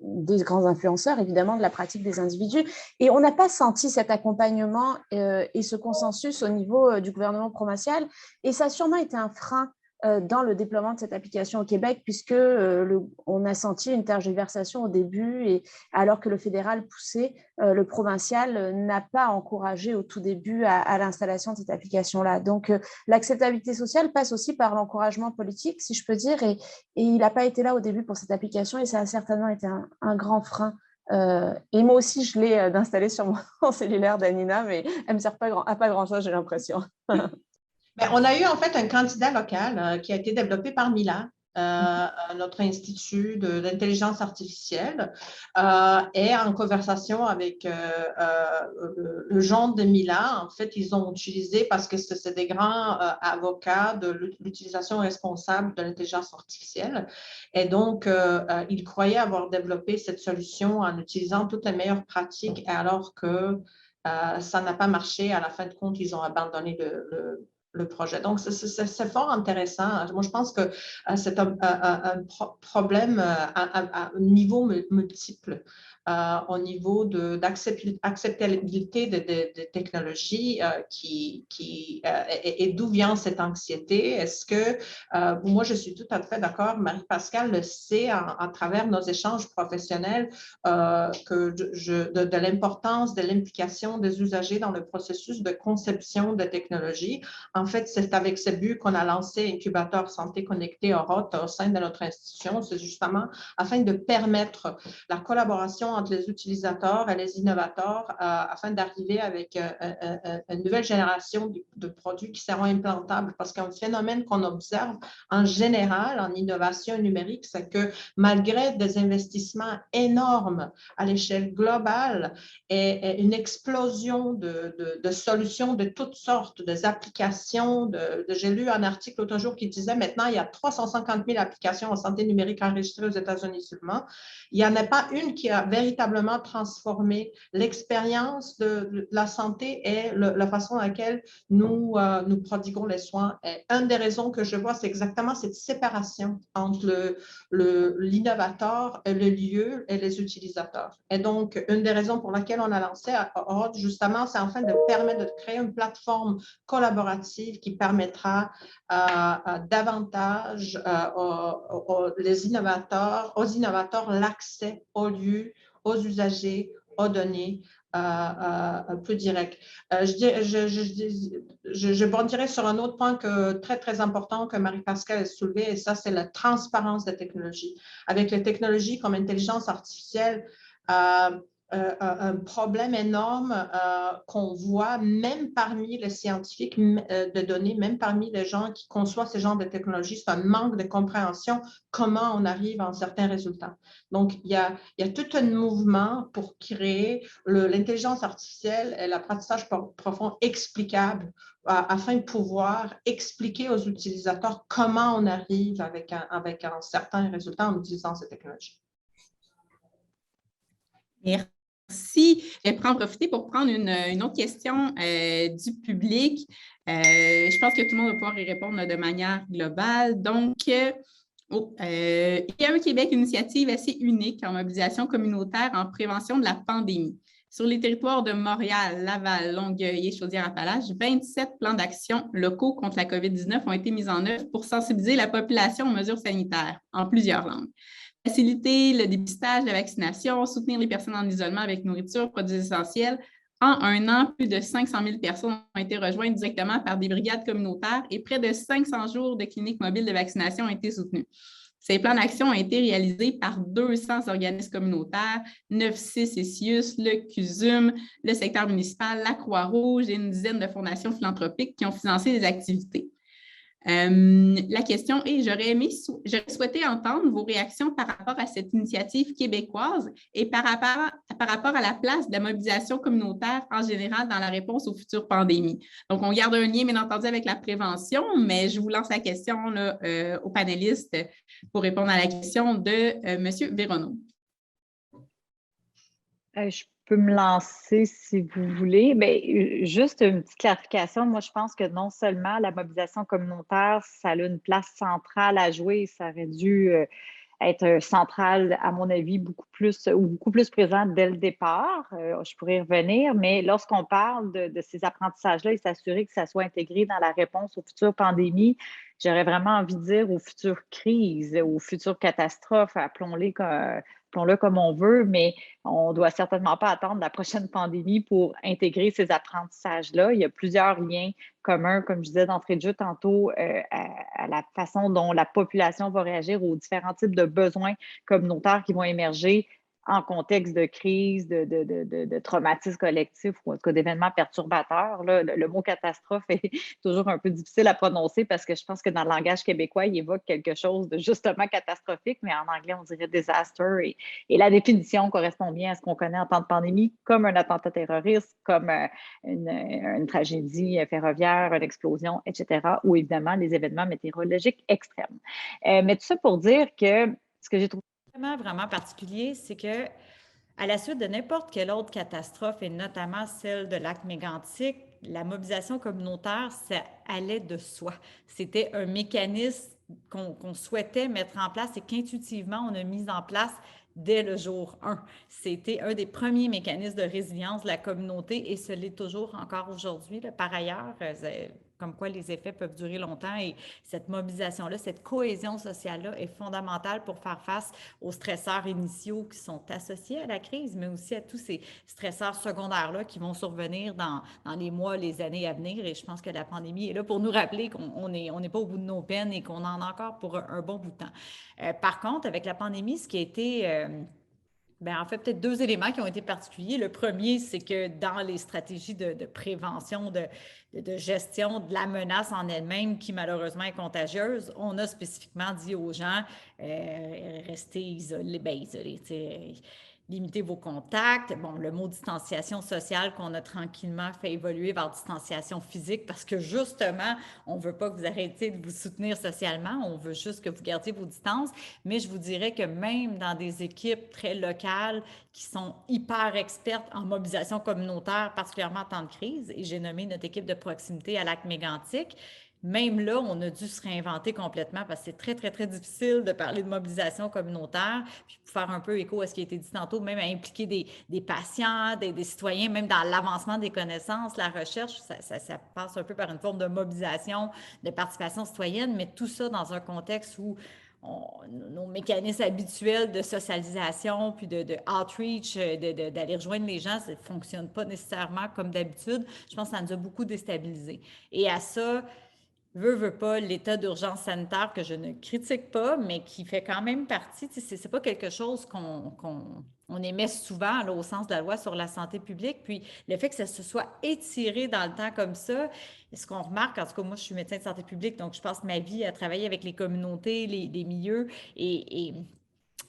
des grands influenceurs, évidemment, de la pratique des individus. Et on n'a pas senti cet accompagnement et ce consensus au niveau du gouvernement provincial. Et ça a sûrement été un frein dans le déploiement de cette application au Québec, puisque on a senti une tergiversation au début, et alors que le fédéral poussait, le provincial n'a pas encouragé au tout début à l'installation de cette application-là. Donc, l'acceptabilité sociale passe aussi par l'encouragement politique, si je peux dire, et il n'a pas été là au début pour cette application, et ça a certainement été un grand frein. Et moi aussi, je l'ai installée sur mon cellulaire d'Anina, mais elle ne me sert à pas grand-chose, j'ai l'impression. Bien, on a eu en fait un candidat local qui a été développé par Mila, notre institut d'intelligence artificielle, et en conversation avec le genre de Mila, en fait, ils ont utilisé, parce que c'est des grands avocats de l'utilisation responsable de l'intelligence artificielle, et donc, ils croyaient avoir développé cette solution en utilisant toutes les meilleures pratiques, alors que ça n'a pas marché. À la fin de compte, ils ont abandonné le projet. Donc, c'est fort intéressant. Moi, je pense que c'est un problème à un niveau multiple. Au niveau d'acceptabilité des technologies et d'où vient cette anxiété. Est-ce que, moi, je suis tout à fait d'accord, Marie-Pascale le sait à travers nos échanges professionnels, de l'importance de l'implication des usagers dans le processus de conception de technologies. En fait, c'est avec ce but qu'on a lancé Incubateur Santé Connectée Oroth au sein de notre institution. C'est justement afin de permettre la collaboration entre les utilisateurs et les innovateurs afin d'arriver avec une nouvelle génération de produits qui seront implantables. Parce qu'un phénomène qu'on observe en général en innovation numérique, c'est que malgré des investissements énormes à l'échelle globale et une explosion de solutions de toutes sortes, des applications, j'ai lu un article l'autre jour qui disait maintenant il y a 350 000 applications en santé numérique enregistrées aux États-Unis seulement. Il n'y en a pas une qui a véritablement transformé l'expérience de la santé et la façon dans laquelle nous prodiguons les soins. Et une des raisons que je vois, c'est exactement cette séparation entre l'innovateur, le lieu et les utilisateurs. Et donc, une des raisons pour laquelle on a lancé Oroth, justement, c'est en fait de permettre de créer une plateforme collaborative qui permettra davantage aux innovateurs l'accès aux lieux, aux usagers, aux données, plus direct. Je bondirais sur un autre point très, très important que Marie-Pascale a soulevé, et ça, c'est la transparence des technologies. Avec les technologies comme l'intelligence artificielle, un problème énorme qu'on voit même parmi les scientifiques de données, même parmi les gens qui conçoivent ce genre de technologies, c'est un manque de compréhension comment on arrive à certains résultats. Donc, il y a tout un mouvement pour créer l'intelligence artificielle et l'apprentissage profond explicable afin de pouvoir expliquer aux utilisateurs comment on arrive avec un certain résultat en utilisant ces technologies. Merci. Je vais en profiter pour prendre une autre question du public. Je pense que tout le monde va pouvoir y répondre de manière globale. Donc, IAE Québec, une initiative assez unique en mobilisation communautaire en prévention de la pandémie. Sur les territoires de Montréal, Laval, Longueuil et Chaudière-Appalaches, 27 plans d'action locaux contre la COVID-19 ont été mis en œuvre pour sensibiliser la population aux mesures sanitaires en plusieurs langues. Faciliter le dépistage, la vaccination, soutenir les personnes en isolement avec nourriture, produits essentiels. En un an, plus de 500 000 personnes ont été rejointes directement par des brigades communautaires et près de 500 jours de cliniques mobiles de vaccination ont été soutenus. Ces plans d'action ont été réalisés par 200 organismes communautaires, 9 CIS et CIUS, le CUSUM, le secteur municipal, la Croix-Rouge et une dizaine de fondations philanthropiques qui ont financé des activités. La question est, j'aurais souhaité entendre vos réactions par rapport à cette initiative québécoise et par rapport à la place de la mobilisation communautaire en général dans la réponse aux futures pandémies. Donc, on garde un lien, bien entendu, avec la prévention, mais je vous lance la question là, aux panélistes pour répondre à la question de M. Véronneau. Je peux me lancer si vous voulez. Mais juste une petite clarification. Moi, je pense que non seulement la mobilisation communautaire, ça a une place centrale à jouer, ça aurait dû être central, à mon avis, beaucoup plus présent dès le départ. Je pourrais y revenir, mais lorsqu'on parle de ces apprentissages-là et s'assurer que ça soit intégré dans la réponse aux futures pandémies, j'aurais vraiment envie de dire aux futures crises, aux futures catastrophes, appelons-le comme on veut, mais on ne doit certainement pas attendre la prochaine pandémie pour intégrer ces apprentissages-là. Il y a plusieurs liens communs, comme je disais d'entrée de jeu tantôt, à la façon dont la population va réagir aux différents types de besoins communautaires qui vont émerger en contexte de crise, de traumatisme collectif ou en tout cas d'événements perturbateurs. Là, le mot catastrophe est toujours un peu difficile à prononcer parce que je pense que dans le langage québécois, il évoque quelque chose de justement catastrophique, mais en anglais, on dirait disaster. Et la définition correspond bien à ce qu'on connaît en temps de pandémie, comme un attentat terroriste, comme une tragédie ferroviaire, une explosion, etc., ou évidemment les événements météorologiques extrêmes. Mais tout ça pour dire que ce que j'ai trouvé vraiment particulier, c'est que à la suite de n'importe quelle autre catastrophe, et notamment celle de lac mégantic, la mobilisation communautaire, ça allait de soi. C'était un mécanisme qu'on souhaitait mettre en place et qu'intuitivement, on a mis en place dès le jour 1. C'était un des premiers mécanismes de résilience de la communauté et ce l'est toujours encore aujourd'hui. Par ailleurs, comme quoi les effets peuvent durer longtemps et cette mobilisation-là, cette cohésion sociale-là est fondamentale pour faire face aux stresseurs initiaux qui sont associés à la crise, mais aussi à tous ces stresseurs secondaires-là qui vont survenir dans les mois, les années à venir. Et je pense que la pandémie est là pour nous rappeler qu'on n'est pas au bout de nos peines et qu'on en a encore pour un bon bout de temps. Par contre, avec la pandémie, ce qui a été... en fait, peut-être deux éléments qui ont été particuliers. Le premier, c'est que dans les stratégies de prévention, de gestion de la menace en elle-même, qui malheureusement est contagieuse, on a spécifiquement dit aux gens, restez isolés, limitez vos contacts. Bon, le mot distanciation sociale qu'on a tranquillement fait évoluer vers distanciation physique parce que justement, on ne veut pas que vous arrêtiez de vous soutenir socialement, on veut juste que vous gardiez vos distances. Mais je vous dirais que même dans des équipes très locales qui sont hyper expertes en mobilisation communautaire, particulièrement en temps de crise, et j'ai nommé notre équipe de proximité à lac mégantic, même là, on a dû se réinventer complètement parce que c'est très, très, très difficile de parler de mobilisation communautaire. Puis pour faire un peu écho à ce qui a été dit tantôt, même à impliquer des patients, des citoyens, même dans l'avancement des connaissances, la recherche, ça passe un peu par une forme de mobilisation, de participation citoyenne, mais tout ça dans un contexte où nos mécanismes habituels de socialisation, puis de outreach, d'aller rejoindre les gens, ça ne fonctionne pas nécessairement comme d'habitude. Je pense que ça nous a beaucoup déstabilisés. Et à ça, veut pas, l'état d'urgence sanitaire que je ne critique pas, mais qui fait quand même partie, c'est pas quelque chose qu'on émet souvent là, au sens de la loi sur la santé publique. Puis le fait que ça se soit étiré dans le temps comme ça, ce qu'on remarque, en tout cas moi je suis médecin de santé publique, donc je passe ma vie à travailler avec les communautés, les milieux, et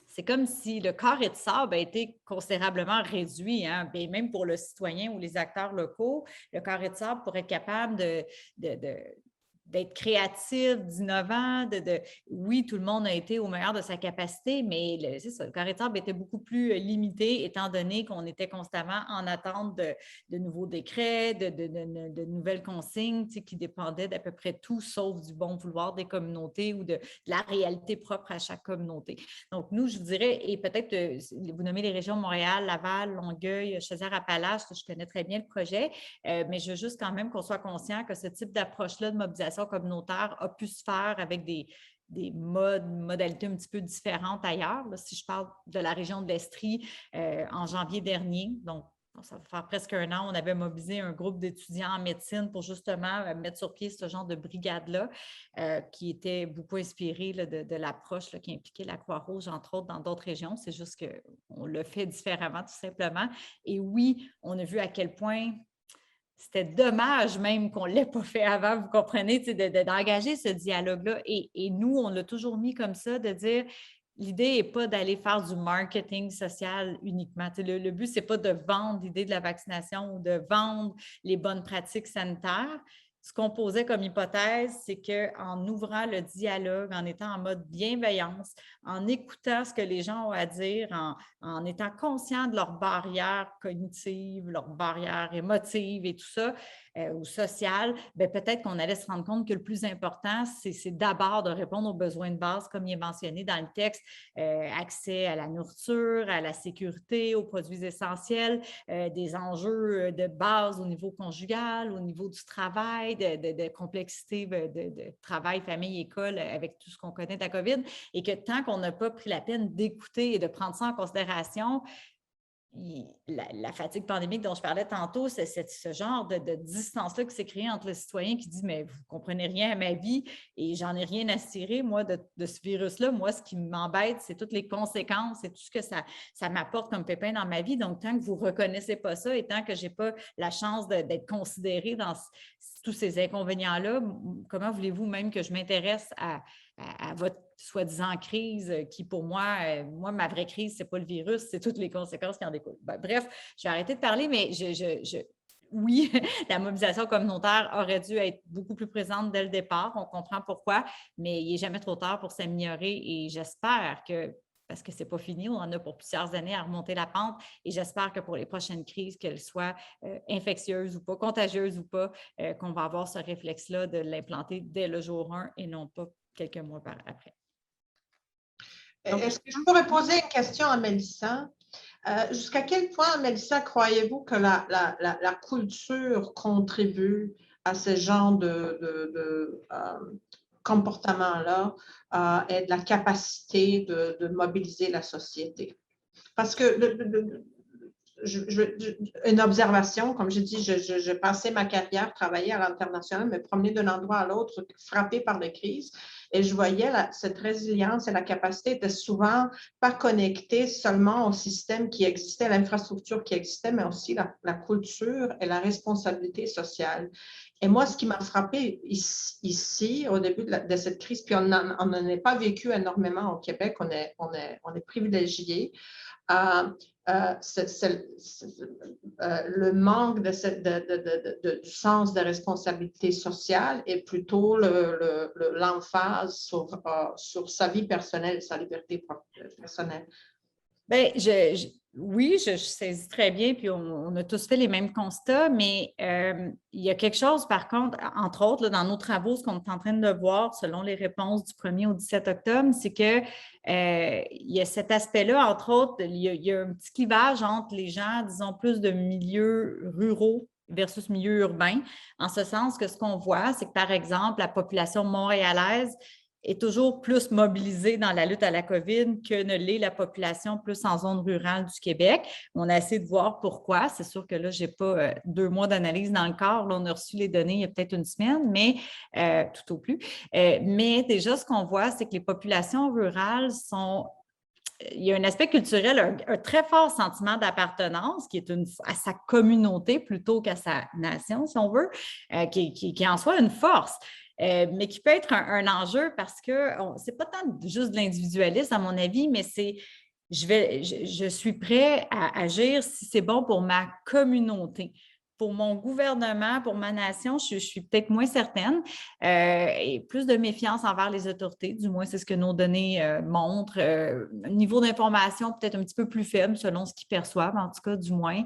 c'est comme si le carré de sable a été considérablement réduit, hein? Bien, même pour le citoyen ou les acteurs locaux, le carré de sable pour être capable d'être créatif, d'innovant, oui, tout le monde a été au meilleur de sa capacité, mais c'est ça, le carré de sable était beaucoup plus limité étant donné qu'on était constamment en attente de nouveaux décrets, de nouvelles consignes qui dépendaient d'à peu près tout, sauf du bon vouloir des communautés ou de la réalité propre à chaque communauté. Donc, nous, je vous dirais, et peut-être, vous nommez les régions Montréal, Laval, Longueuil, Chaudière-Appalaches, je connais très bien le projet, mais je veux juste quand même qu'on soit conscient que ce type d'approche-là de mobilisation communautaire a pu se faire avec des modalités un petit peu différentes ailleurs. Là, si je parle de la région de l'Estrie en janvier dernier, donc ça va faire presque un an, on avait mobilisé un groupe d'étudiants en médecine pour justement mettre sur pied ce genre de brigade-là qui était beaucoup inspiré là, de l'approche là, qui impliquait la Croix-Rouge, entre autres, dans d'autres régions. C'est juste qu'on le fait différemment, tout simplement. Et oui, on a vu à quel point c'était dommage même qu'on ne l'ait pas fait avant, vous comprenez, d'engager ce dialogue-là. Et nous, on l'a toujours mis comme ça, de dire, l'idée n'est pas d'aller faire du marketing social uniquement. Le but, ce n'est pas de vendre l'idée de la vaccination ou de vendre les bonnes pratiques sanitaires. Ce qu'on posait comme hypothèse, c'est qu'en ouvrant le dialogue, en étant en mode bienveillance, en écoutant ce que les gens ont à dire, en étant conscient de leurs barrières cognitives, leurs barrières émotives et tout ça, ou sociales, peut-être qu'on allait se rendre compte que le plus important, c'est d'abord de répondre aux besoins de base, comme il est mentionné dans le texte, accès à la nourriture, à la sécurité, aux produits essentiels, des enjeux de base au niveau conjugal, au niveau du travail, de complexité de travail, famille, école, avec tout ce qu'on connaît de la COVID, et que tant qu'on n'a pas pris la peine d'écouter et de prendre ça en considération, la fatigue pandémique dont je parlais tantôt, c'est ce genre de distance-là qui s'est créée entre le citoyen qui dit « mais vous ne comprenez rien à ma vie et j'en ai rien à cirer, moi, de ce virus-là. Moi, ce qui m'embête, c'est toutes les conséquences et tout ce que ça m'apporte comme pépin dans ma vie. Donc, tant que vous ne reconnaissez pas ça et tant que je n'ai pas la chance d'être considérée dans tous ces inconvénients-là, comment voulez-vous même que je m'intéresse à votre soi-disant crise qui, pour moi, ma vraie crise, ce n'est pas le virus, c'est toutes les conséquences qui en découlent. » Bref, je vais arrêter de parler, mais oui, la mobilisation communautaire aurait dû être beaucoup plus présente dès le départ. On comprend pourquoi, mais il n'est jamais trop tard pour s'améliorer et j'espère que, parce que ce n'est pas fini, on en a pour plusieurs années à remonter la pente et j'espère que pour les prochaines crises, qu'elles soient infectieuses ou pas, contagieuses ou pas, qu'on va avoir ce réflexe-là de l'implanter dès le jour 1 et non pas quelques mois après. Est-ce que je pourrais poser une question à Mélissa? Jusqu'à quel point, Mélissa, croyez-vous que la culture contribue à ce genre de comportement-là et de la capacité de mobiliser la société? Parce que une observation, comme je dis, je passais ma carrière, travailler à l'international, me promener d'un endroit à l'autre, frappé par les crises, et je voyais cette résilience et la capacité était souvent pas connectée seulement au système qui existait, à l'infrastructure qui existait, mais aussi la culture et la responsabilité sociale. Et moi, ce qui m'a frappé ici, au début de cette crise, puis on n'en a pas vécu énormément au Québec, on est privilégiés. Le manque du sens de responsabilité sociale et plutôt l'emphase sur sa vie personnelle, sa liberté personnelle. Bien, oui, je saisis très bien, puis on a tous fait les mêmes constats, mais il y a quelque chose, par contre, entre autres, là, dans nos travaux, ce qu'on est en train de voir, selon les réponses du 1er au 17 octobre, c'est qu'il y a cet aspect-là, entre autres, il y a un petit clivage entre les gens, disons, plus de milieux ruraux versus milieux urbains, en ce sens que ce qu'on voit, c'est que, par exemple, la population montréalaise est toujours plus mobilisée dans la lutte à la COVID que ne l'est la population plus en zone rurale du Québec. On a essayé de voir pourquoi. C'est sûr que là, je n'ai pas 2 mois d'analyse dans le corps. Là, on a reçu les données il y a peut-être une semaine, mais tout au plus. Mais déjà, ce qu'on voit, c'est que les populations rurales sont... Il y a un aspect culturel, un très fort sentiment d'appartenance qui est à sa communauté plutôt qu'à sa nation, si on veut, qui est en soi une force. Mais qui peut être un enjeu parce que ce n'est pas tant juste de l'individualisme, à mon avis, mais c'est je suis prêt à agir si c'est bon pour ma communauté. Pour mon gouvernement, pour ma nation, je suis peut-être moins certaine et plus de méfiance envers les autorités, du moins c'est ce que nos données montrent. Niveau d'information peut-être un petit peu plus faible selon ce qu'ils perçoivent, en tout cas du moins.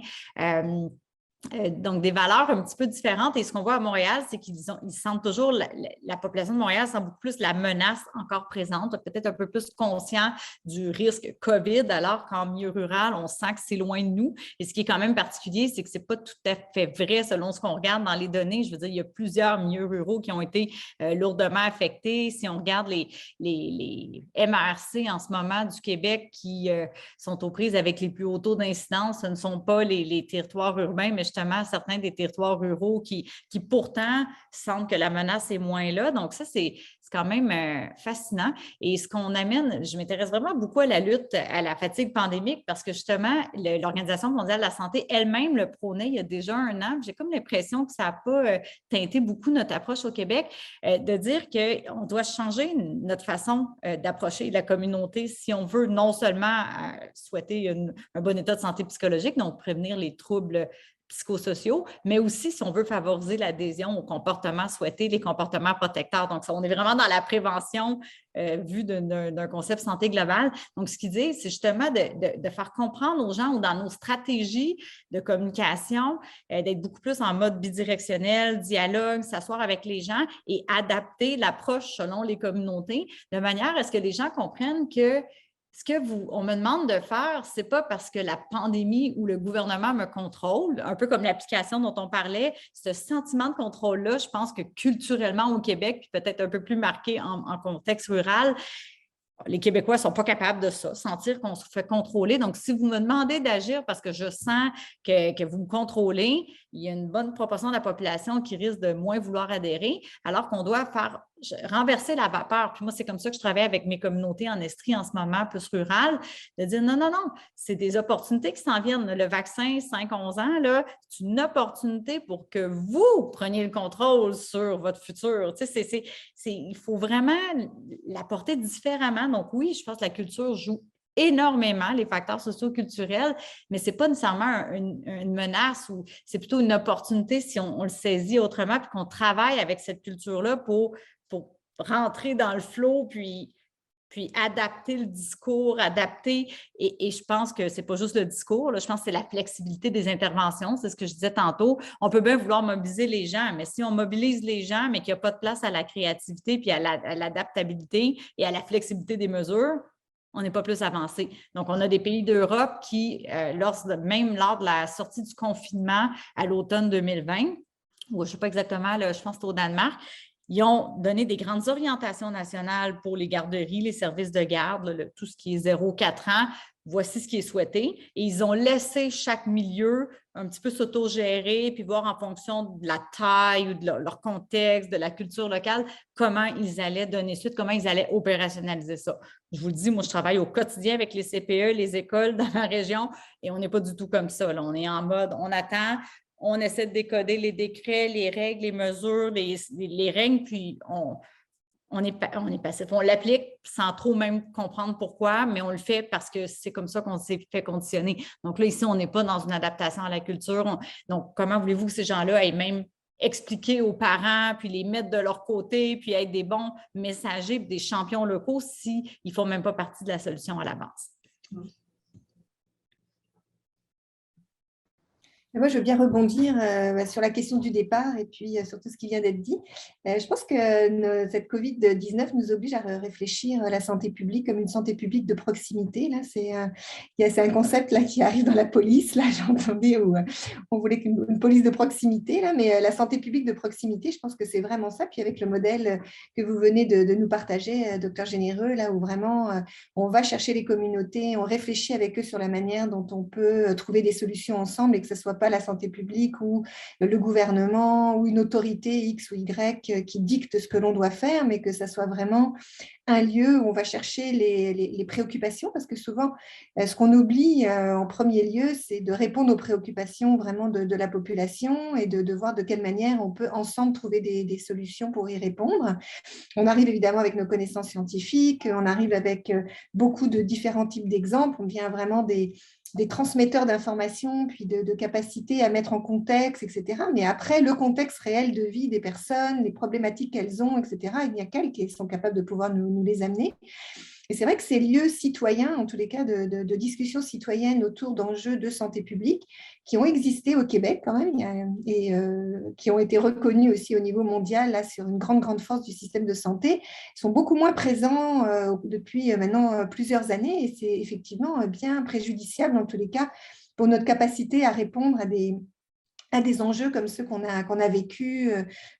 Donc, des valeurs un petit peu différentes. Et ce qu'on voit à Montréal, c'est qu'ils sentent toujours, la population de Montréal sent beaucoup plus la menace encore présente, peut-être un peu plus conscient du risque COVID, alors qu'en milieu rural, on sent que c'est loin de nous. Et ce qui est quand même particulier, c'est que ce n'est pas tout à fait vrai selon ce qu'on regarde dans les données. Je veux dire, il y a plusieurs milieux ruraux qui ont été lourdement affectés. Si on regarde les MRC en ce moment du Québec qui sont aux prises avec les plus hauts taux d'incidence, ce ne sont pas les territoires urbains, mais justement certains des territoires ruraux qui pourtant sentent que la menace est moins là. Donc ça, c'est quand même fascinant. Et ce qu'on amène, je m'intéresse vraiment beaucoup à la lutte à la fatigue pandémique parce que justement, l'Organisation mondiale de la santé elle-même le prônait il y a déjà 1 an. J'ai comme l'impression que ça n'a pas teinté beaucoup notre approche au Québec, de dire qu'on doit changer notre façon d'approcher la communauté si on veut non seulement souhaiter un bon état de santé psychologique, donc prévenir les troubles psychosociaux, mais aussi si on veut favoriser l'adhésion aux comportements souhaités, les comportements protecteurs. Donc, on est vraiment dans la prévention vue d'un concept santé globale. Donc, ce qu'il dit, c'est justement de faire comprendre aux gens ou dans nos stratégies de communication, d'être beaucoup plus en mode bidirectionnel, dialogue, s'asseoir avec les gens et adapter l'approche selon les communautés de manière à ce que les gens comprennent que ce qu'on me demande de faire, ce n'est pas parce que la pandémie ou le gouvernement me contrôle, un peu comme l'application dont on parlait, ce sentiment de contrôle-là, je pense que culturellement au Québec, puis peut-être un peu plus marqué en contexte rural, les Québécois ne sont pas capables de ça, sentir qu'on se fait contrôler. Donc, si vous me demandez d'agir parce que je sens que vous me contrôlez, il y a une bonne proportion de la population qui risque de moins vouloir adhérer, alors qu'on doit renverser la vapeur. Puis moi, c'est comme ça que je travaille avec mes communautés en Estrie en ce moment, plus rurales, de dire non, c'est des opportunités qui s'en viennent. Le vaccin 5-11 ans, là, c'est une opportunité pour que vous preniez le contrôle sur votre futur. Tu sais, il faut vraiment l'apporter différemment. Donc oui, je pense que la culture joue énormément, les facteurs socio-culturels, mais ce n'est pas nécessairement une menace ou c'est plutôt une opportunité si on le saisit autrement puis qu'on travaille avec cette culture-là pour rentrer dans le flow puis adapter le discours, et je pense que ce n'est pas juste le discours, là, je pense que c'est la flexibilité des interventions, c'est ce que je disais tantôt. On peut bien vouloir mobiliser les gens, mais si on mobilise les gens, mais qu'il n'y a pas de place à la créativité puis à l'adaptabilité et à la flexibilité des mesures, on n'est pas plus avancé. Donc, on a des pays d'Europe qui, même lors de la sortie du confinement à l'automne 2020, ou je ne sais pas exactement, là, je pense que c'est au Danemark, ils ont donné des grandes orientations nationales pour les garderies, les services de garde, tout ce qui est 0-4 ans. Voici ce qui est souhaité. Et ils ont laissé chaque milieu un petit peu s'autogérer puis voir en fonction de la taille ou de leur contexte, de la culture locale, comment ils allaient donner suite, comment ils allaient opérationnaliser ça. Je vous le dis, moi, je travaille au quotidien avec les CPE, les écoles dans ma région et on n'est pas du tout comme ça. Là. On est en mode, on attend. On essaie de décoder les décrets, les règles, les mesures, les règles, puis on est passif. On l'applique sans trop même comprendre pourquoi, mais on le fait parce que c'est comme ça qu'on s'est fait conditionner. Donc là, ici, on n'est pas dans une adaptation à la culture. Donc, comment voulez-vous que ces gens-là aient même expliquer aux parents, puis les mettre de leur côté, puis être des bons messagers, des champions locaux s'ils ne font même pas partie de la solution à la base? Moi, je veux bien rebondir sur la question du départ et puis sur tout ce qui vient d'être dit. Je pense que cette Covid-19 nous oblige à réfléchir la santé publique comme une santé publique de proximité. Là, c'est un concept là, qui arrive dans la police. Là, j'entendais où on voulait une police de proximité, là, mais la santé publique de proximité, je pense que c'est vraiment ça. Puis avec le modèle que vous venez de nous partager, docteur Généreux, là où vraiment on va chercher les communautés, on réfléchit avec eux sur la manière dont on peut trouver des solutions ensemble et que ce ne soit pas la santé publique ou le gouvernement ou une autorité X ou Y qui dicte ce que l'on doit faire, mais que ça soit vraiment un lieu où on va chercher les préoccupations, parce que souvent, ce qu'on oublie en premier lieu, c'est de répondre aux préoccupations vraiment de la population et de voir de quelle manière on peut ensemble trouver des solutions pour y répondre. On arrive évidemment avec nos connaissances scientifiques, on arrive avec beaucoup de différents types d'exemples, on vient vraiment des transmetteurs d'informations, puis de capacités à mettre en contexte, etc. Mais après, le contexte réel de vie des personnes, les problématiques qu'elles ont, etc., il n'y a qu'elles qui sont capables de pouvoir nous les amener. Et c'est vrai que ces lieux citoyens, en tous les cas de discussions citoyennes autour d'enjeux de santé publique, qui ont existé au Québec quand même, et qui ont été reconnus aussi au niveau mondial, là, sur une grande force du système de santé, sont beaucoup moins présents depuis maintenant plusieurs années, et c'est effectivement bien préjudiciable, en tous les cas, pour notre capacité à répondre à des enjeux comme ceux qu'on a vécu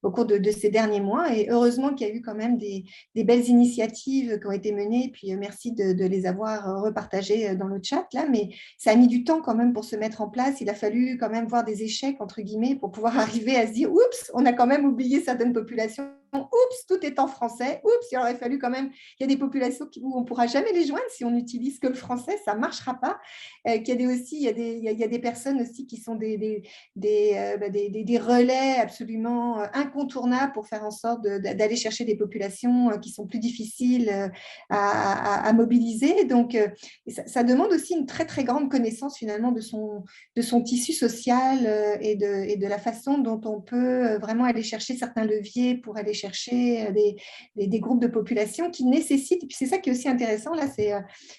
au cours de ces derniers mois. Et heureusement qu'il y a eu quand même des belles initiatives qui ont été menées. Puis merci de les avoir repartagées dans le chat, là. Mais ça a mis du temps quand même pour se mettre en place. Il a fallu quand même voir des échecs, entre guillemets, pour pouvoir arriver à se dire « Oups, on a quand même oublié certaines populations. Oups, tout est en français. Oups, il aurait fallu quand même… » Il y a des populations où on ne pourra jamais les joindre si on n'utilise que le français. Ça ne marchera pas. Il y a des personnes aussi qui sont des relais absolument incontournables pour faire en sorte d'aller chercher des populations qui sont plus difficiles à mobiliser. Donc, ça demande aussi une très grande connaissance finalement de son tissu social et de la façon dont on peut vraiment aller chercher certains leviers pour aller chercher des groupes de population qui nécessitent, et puis c'est ça qui est aussi intéressant là,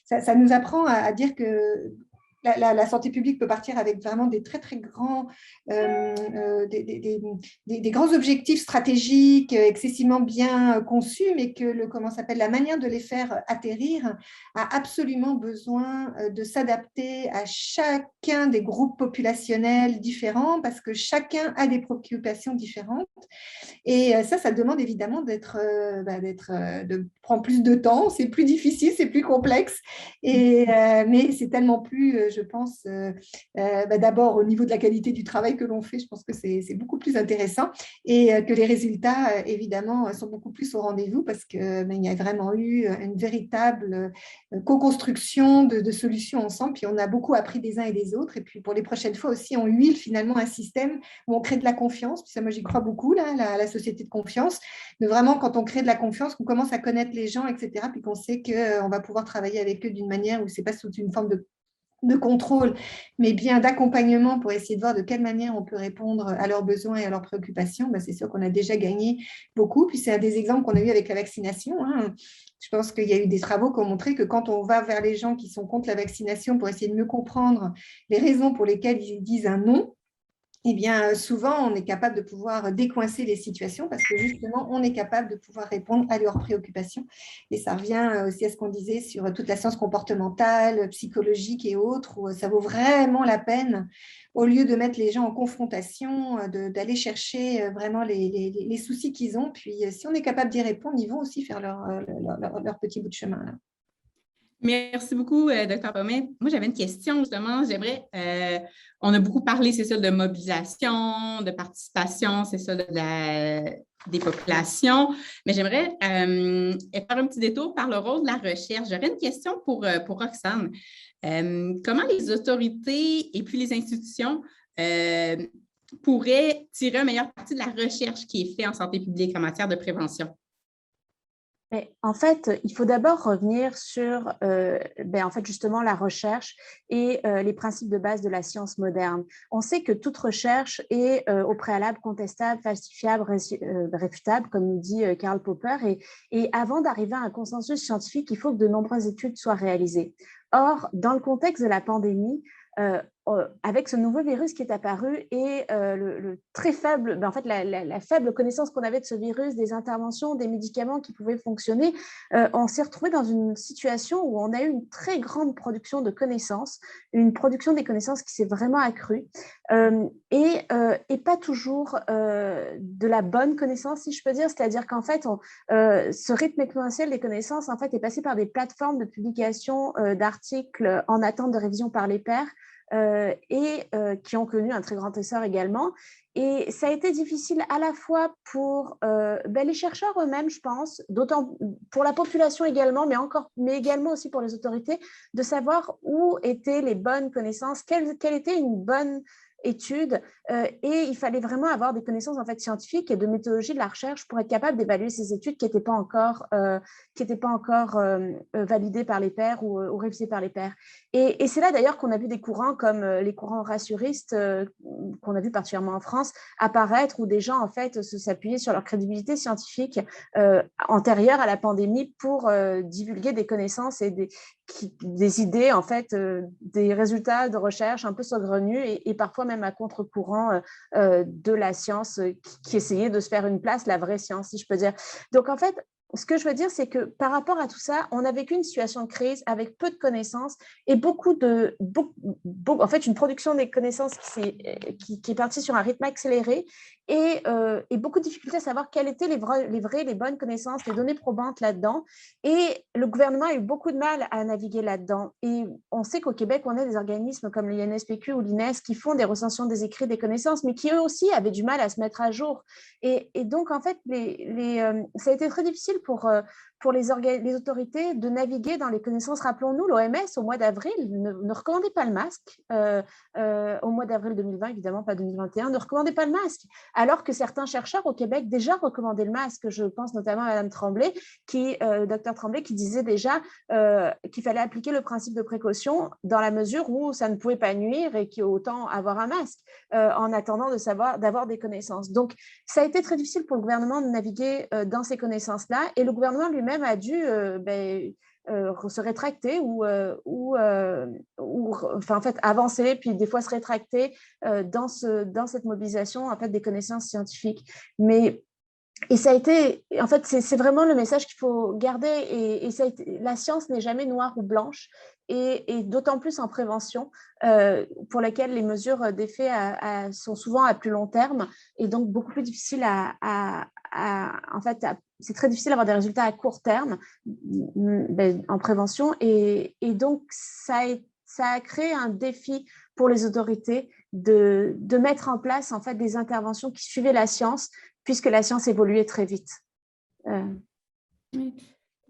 ça nous apprend à dire que la santé publique peut partir avec vraiment des très grands, des grands objectifs stratégiques excessivement bien conçus, mais que la manière de les faire atterrir a absolument besoin de s'adapter à chacun des groupes populationnels différents, parce que chacun a des préoccupations différentes. Et ça demande évidemment de prendre plus de temps, c'est plus difficile, c'est plus complexe, mais c'est tellement plus, je pense, d'abord au niveau de la qualité du travail que l'on fait, je pense que c'est beaucoup plus intéressant, et que les résultats, évidemment, sont beaucoup plus au rendez-vous, parce qu'il y a vraiment eu une véritable co-construction de solutions ensemble, puis on a beaucoup appris des uns et des autres, et puis pour les prochaines fois aussi, on huile finalement un système où on crée de la confiance, puis ça, moi j'y crois beaucoup, là, la société de confiance, de vraiment quand on crée de la confiance, qu'on commence à connaître les gens, etc., puis qu'on sait qu'on va pouvoir travailler avec eux d'une manière où ce n'est pas sous une forme de contrôle, mais bien d'accompagnement pour essayer de voir de quelle manière on peut répondre à leurs besoins et à leurs préoccupations, c'est sûr qu'on a déjà gagné beaucoup. Puis c'est un des exemples qu'on a eu avec la vaccination. Je pense qu'il y a eu des travaux qui ont montré que quand on va vers les gens qui sont contre la vaccination pour essayer de mieux comprendre les raisons pour lesquelles ils disent un non, eh bien, souvent, on est capable de pouvoir décoincer les situations parce que justement, on est capable de pouvoir répondre à leurs préoccupations. Et ça revient aussi à ce qu'on disait sur toute la science comportementale, psychologique et autres, où ça vaut vraiment la peine, au lieu de mettre les gens en confrontation, d'aller chercher vraiment les soucis qu'ils ont. Puis, si on est capable d'y répondre, ils vont aussi faire leur petit bout de chemin, là. Merci beaucoup, Dr. Pommet. Moi, j'avais une question, justement. On a beaucoup parlé, c'est ça, de mobilisation, de participation, c'est ça, des populations, mais j'aimerais faire un petit détour par le rôle de la recherche. J'aurais une question pour Roxane. Comment les autorités et puis les institutions pourraient tirer un meilleur parti de la recherche qui est faite en santé publique en matière de prévention? En fait, il faut d'abord revenir sur justement la recherche et les principes de base de la science moderne. On sait que toute recherche est au préalable contestable, falsifiable, réfutable, comme nous dit Karl Popper. Et avant d'arriver à un consensus scientifique, il faut que de nombreuses études soient réalisées. Or, dans le contexte de la pandémie, avec ce nouveau virus qui est apparu et le très faible, en fait, la faible connaissance qu'on avait de ce virus, des interventions, des médicaments qui pouvaient fonctionner, on s'est retrouvé dans une situation où on a eu une très grande production de connaissances, une production des connaissances qui s'est vraiment accrue et pas toujours de la bonne connaissance, si je peux dire. C'est-à-dire qu'en fait, ce rythme exponentiel des connaissances en fait, est passé par des plateformes de publication d'articles en attente de révision par les pairs, et qui ont connu un très grand essor également. Et ça a été difficile à la fois pour les chercheurs eux-mêmes, je pense, d'autant pour la population également, mais également aussi pour les autorités, de savoir où étaient les bonnes connaissances, quelle était une bonne étude, et il fallait vraiment avoir des connaissances en fait, scientifiques et de méthodologie de la recherche pour être capable d'évaluer ces études qui n'étaient pas encore, validées par les pairs ou révisées par les pairs. Et c'est là d'ailleurs qu'on a vu des courants comme les courants rassuristes, qu'on a vu particulièrement en France, apparaître, où des gens en fait s'appuyaient sur leur crédibilité scientifique antérieure à la pandémie pour divulguer des connaissances et des idées, en fait, des résultats de recherche un peu saugrenus et parfois même à contre-courant de la science qui essayait de se faire une place, la vraie science, si je peux dire. Donc, en fait, ce que je veux dire, c'est que par rapport à tout ça, on a vécu une situation de crise avec peu de connaissances et en fait, une production des connaissances qui est partie sur un rythme accéléré et beaucoup de difficultés à savoir quelles étaient les bonnes connaissances, les données probantes là-dedans. Et le gouvernement a eu beaucoup de mal à naviguer là-dedans. Et on sait qu'au Québec, on a des organismes comme l'INSPQ ou l'INES qui font des recensions des écrits, des connaissances, mais qui eux aussi avaient du mal à se mettre à jour. Et donc, en fait, ça a été très difficile pour les autorités de naviguer dans les connaissances. Rappelons-nous, l'OMS, au mois d'avril, ne recommandait pas le masque. Au mois d'avril 2020, évidemment, pas 2021, ne recommandait pas le masque. Alors que certains chercheurs au Québec déjà recommandaient le masque. Je pense notamment à Mme Tremblay, Dr Tremblay, qui disait déjà qu'il fallait appliquer le principe de précaution dans la mesure où ça ne pouvait pas nuire et qu'il autant avoir un masque en attendant d'avoir des connaissances. Donc, ça a été très difficile pour le gouvernement de naviguer dans ces connaissances-là et le gouvernement lui-même a dû se rétracter ou en fait, avancer, puis des fois se rétracter dans cette mobilisation en fait, des connaissances scientifiques. Et ça a été, en fait, c'est vraiment le message qu'il faut garder. Et ça a été, la science n'est jamais noire ou blanche, et d'autant plus en prévention, pour laquelle les mesures d'effet sont souvent à plus long terme, et donc beaucoup plus difficile c'est très difficile d'avoir des résultats à court terme en prévention. Et donc, ça a créé un défi pour les autorités de mettre en place en fait, des interventions qui suivaient la science, puisque la science évoluait très vite.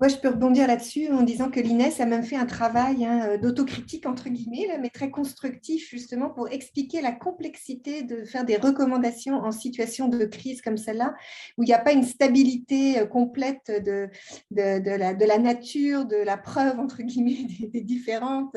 Moi, je peux rebondir là-dessus en disant que l'INES a même fait un travail d'autocritique, entre guillemets, là, mais très constructif, justement, pour expliquer la complexité de faire des recommandations en situation de crise comme celle-là, où il n'y a pas une stabilité complète de la nature, de la preuve, entre guillemets, des différentes,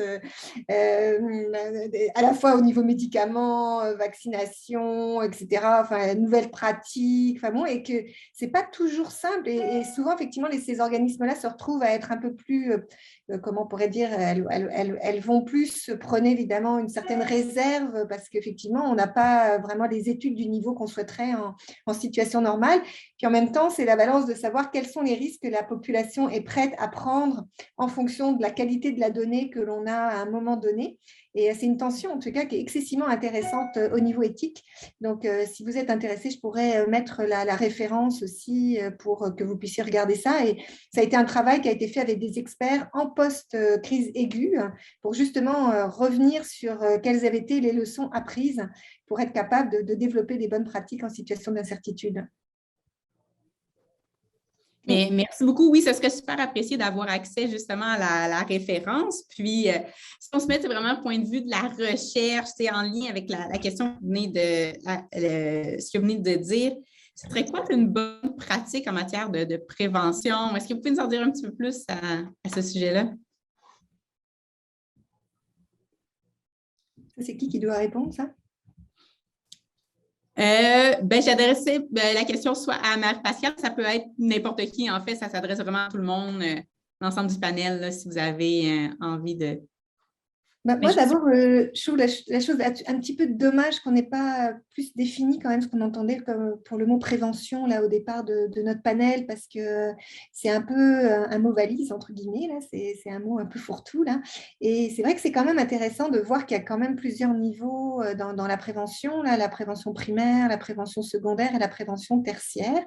à la fois au niveau médicaments, vaccination, etc., enfin, nouvelles pratiques, enfin bon, et que ce n'est pas toujours simple. Et souvent, effectivement, ces organismes-là se retrouvent à être un peu plus, comment on pourrait dire, elles vont plus prôner évidemment une certaine réserve parce qu'effectivement, on n'a pas vraiment les études du niveau qu'on souhaiterait en situation normale. Puis en même temps, c'est la balance de savoir quels sont les risques que la population est prête à prendre en fonction de la qualité de la donnée que l'on a à un moment donné. Et c'est une tension, en tout cas, qui est excessivement intéressante au niveau éthique. Donc, si vous êtes intéressé, je pourrais mettre la référence aussi pour que vous puissiez regarder ça. Et ça a été un travail qui a été fait avec des experts en post-crise aiguë pour justement revenir sur quelles avaient été les leçons apprises pour être capable de développer des bonnes pratiques en situation d'incertitude. Mais merci beaucoup. Oui, ce serait super apprécié d'avoir accès justement à la référence. Puis, si on se met vraiment au point de vue de la recherche, c'est en lien avec la question que vous venez ce que vous venez de dire, ce serait quoi une bonne pratique en matière de prévention? Est-ce que vous pouvez nous en dire un petit peu plus à ce sujet-là? C'est qui doit répondre, ça? J'adressais la question soit à Marie-Pascale, ça peut être n'importe qui, en fait, ça s'adresse vraiment à tout le monde, l'ensemble du panel, là, si vous avez envie de… Moi, d'abord, je trouve la chose un petit peu dommage qu'on n'ait pas plus défini quand même ce qu'on entendait pour le mot prévention là au départ de notre panel, parce que c'est un peu un mot valise, entre guillemets, là, c'est un mot un peu fourre-tout, là. Et c'est vrai que c'est quand même intéressant de voir qu'il y a quand même plusieurs niveaux dans la prévention, là, la prévention primaire, la prévention secondaire et la prévention tertiaire.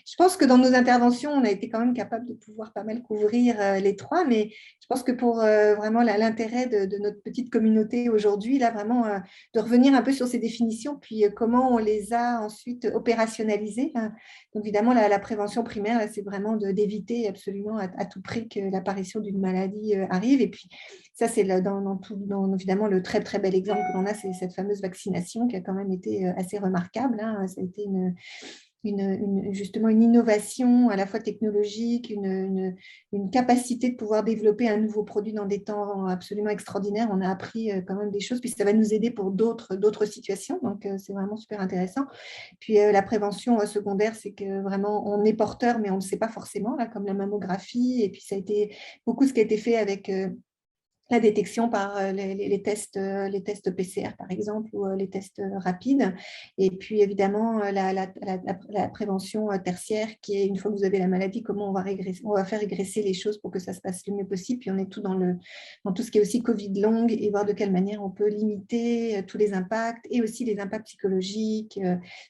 Je pense que dans nos interventions, on a été quand même capable de pouvoir pas mal couvrir les trois, mais je pense que pour vraiment l'intérêt de notre petite communauté aujourd'hui, là, vraiment de revenir un peu sur ces définitions, puis comment on les a ensuite opérationnalisées. Hein. Donc, évidemment, la prévention primaire, c'est vraiment d'éviter absolument à tout prix que l'apparition d'une maladie arrive. Et puis, ça, c'est évidemment le très, très bel exemple que l'on a, c'est cette fameuse vaccination qui a quand même été assez remarquable. Hein. Ça a été justement une innovation à la fois technologique, une capacité de pouvoir développer un nouveau produit dans des temps absolument extraordinaires. On a appris quand même des choses, puis ça va nous aider pour d'autres situations, donc c'est vraiment super intéressant. Puis la prévention secondaire, c'est que vraiment on est porteur, mais on ne le sait pas forcément, là, comme la mammographie, et puis ça a été beaucoup ce qui a été fait avec la détection par les tests PCR, par exemple, ou les tests rapides. Et puis, évidemment, la prévention tertiaire, qui est, une fois que vous avez la maladie, comment on va faire régresser les choses pour que ça se passe le mieux possible. Puis, on est dans tout ce qui est aussi Covid longue, et voir de quelle manière on peut limiter tous les impacts, et aussi les impacts psychologiques,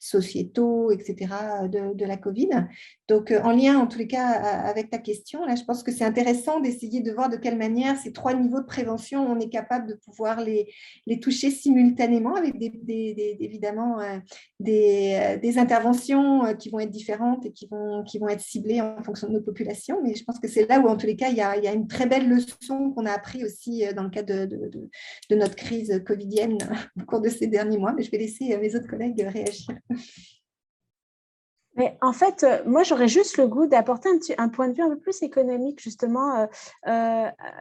sociétaux, etc., de la Covid. Donc, en lien, en tous les cas, avec ta question, là, je pense que c'est intéressant d'essayer de voir de quelle manière ces trois niveaux de prévention, on est capable de pouvoir les toucher simultanément avec évidemment des interventions qui vont être différentes et qui vont être ciblées en fonction de nos populations. Mais je pense que c'est là où, en tous les cas, il y a une très belle leçon qu'on a appris aussi dans le cadre de notre crise covidienne au cours de ces derniers mois. Mais je vais laisser mes autres collègues réagir. Mais en fait, moi, j'aurais juste le goût d'apporter un point de vue un peu plus économique, justement,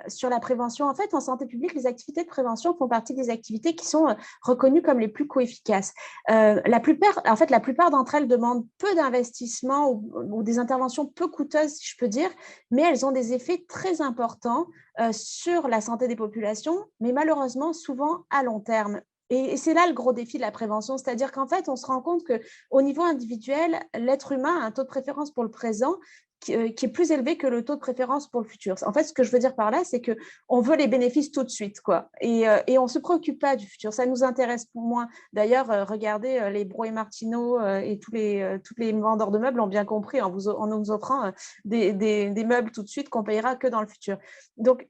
sur la prévention. En fait, en santé publique, les activités de prévention font partie des activités qui sont reconnues comme les plus coefficaces. La plupart d'entre elles demandent peu d'investissement ou des interventions peu coûteuses, si je peux dire, mais elles ont des effets très importants sur la santé des populations, mais malheureusement, souvent à long terme. Et c'est là le gros défi de la prévention, c'est-à-dire qu'en fait, on se rend compte qu'au niveau individuel, l'être humain a un taux de préférence pour le présent qui est plus élevé que le taux de préférence pour le futur. En fait, ce que je veux dire par là, c'est qu'on veut les bénéfices tout de suite, quoi. Et on ne se préoccupe pas du futur. Ça nous intéresse moins. D'ailleurs, regardez, les Bro et Martineau et tous les vendeurs de meubles ont bien compris en nous offrant des meubles tout de suite qu'on ne payera que dans le futur. Donc,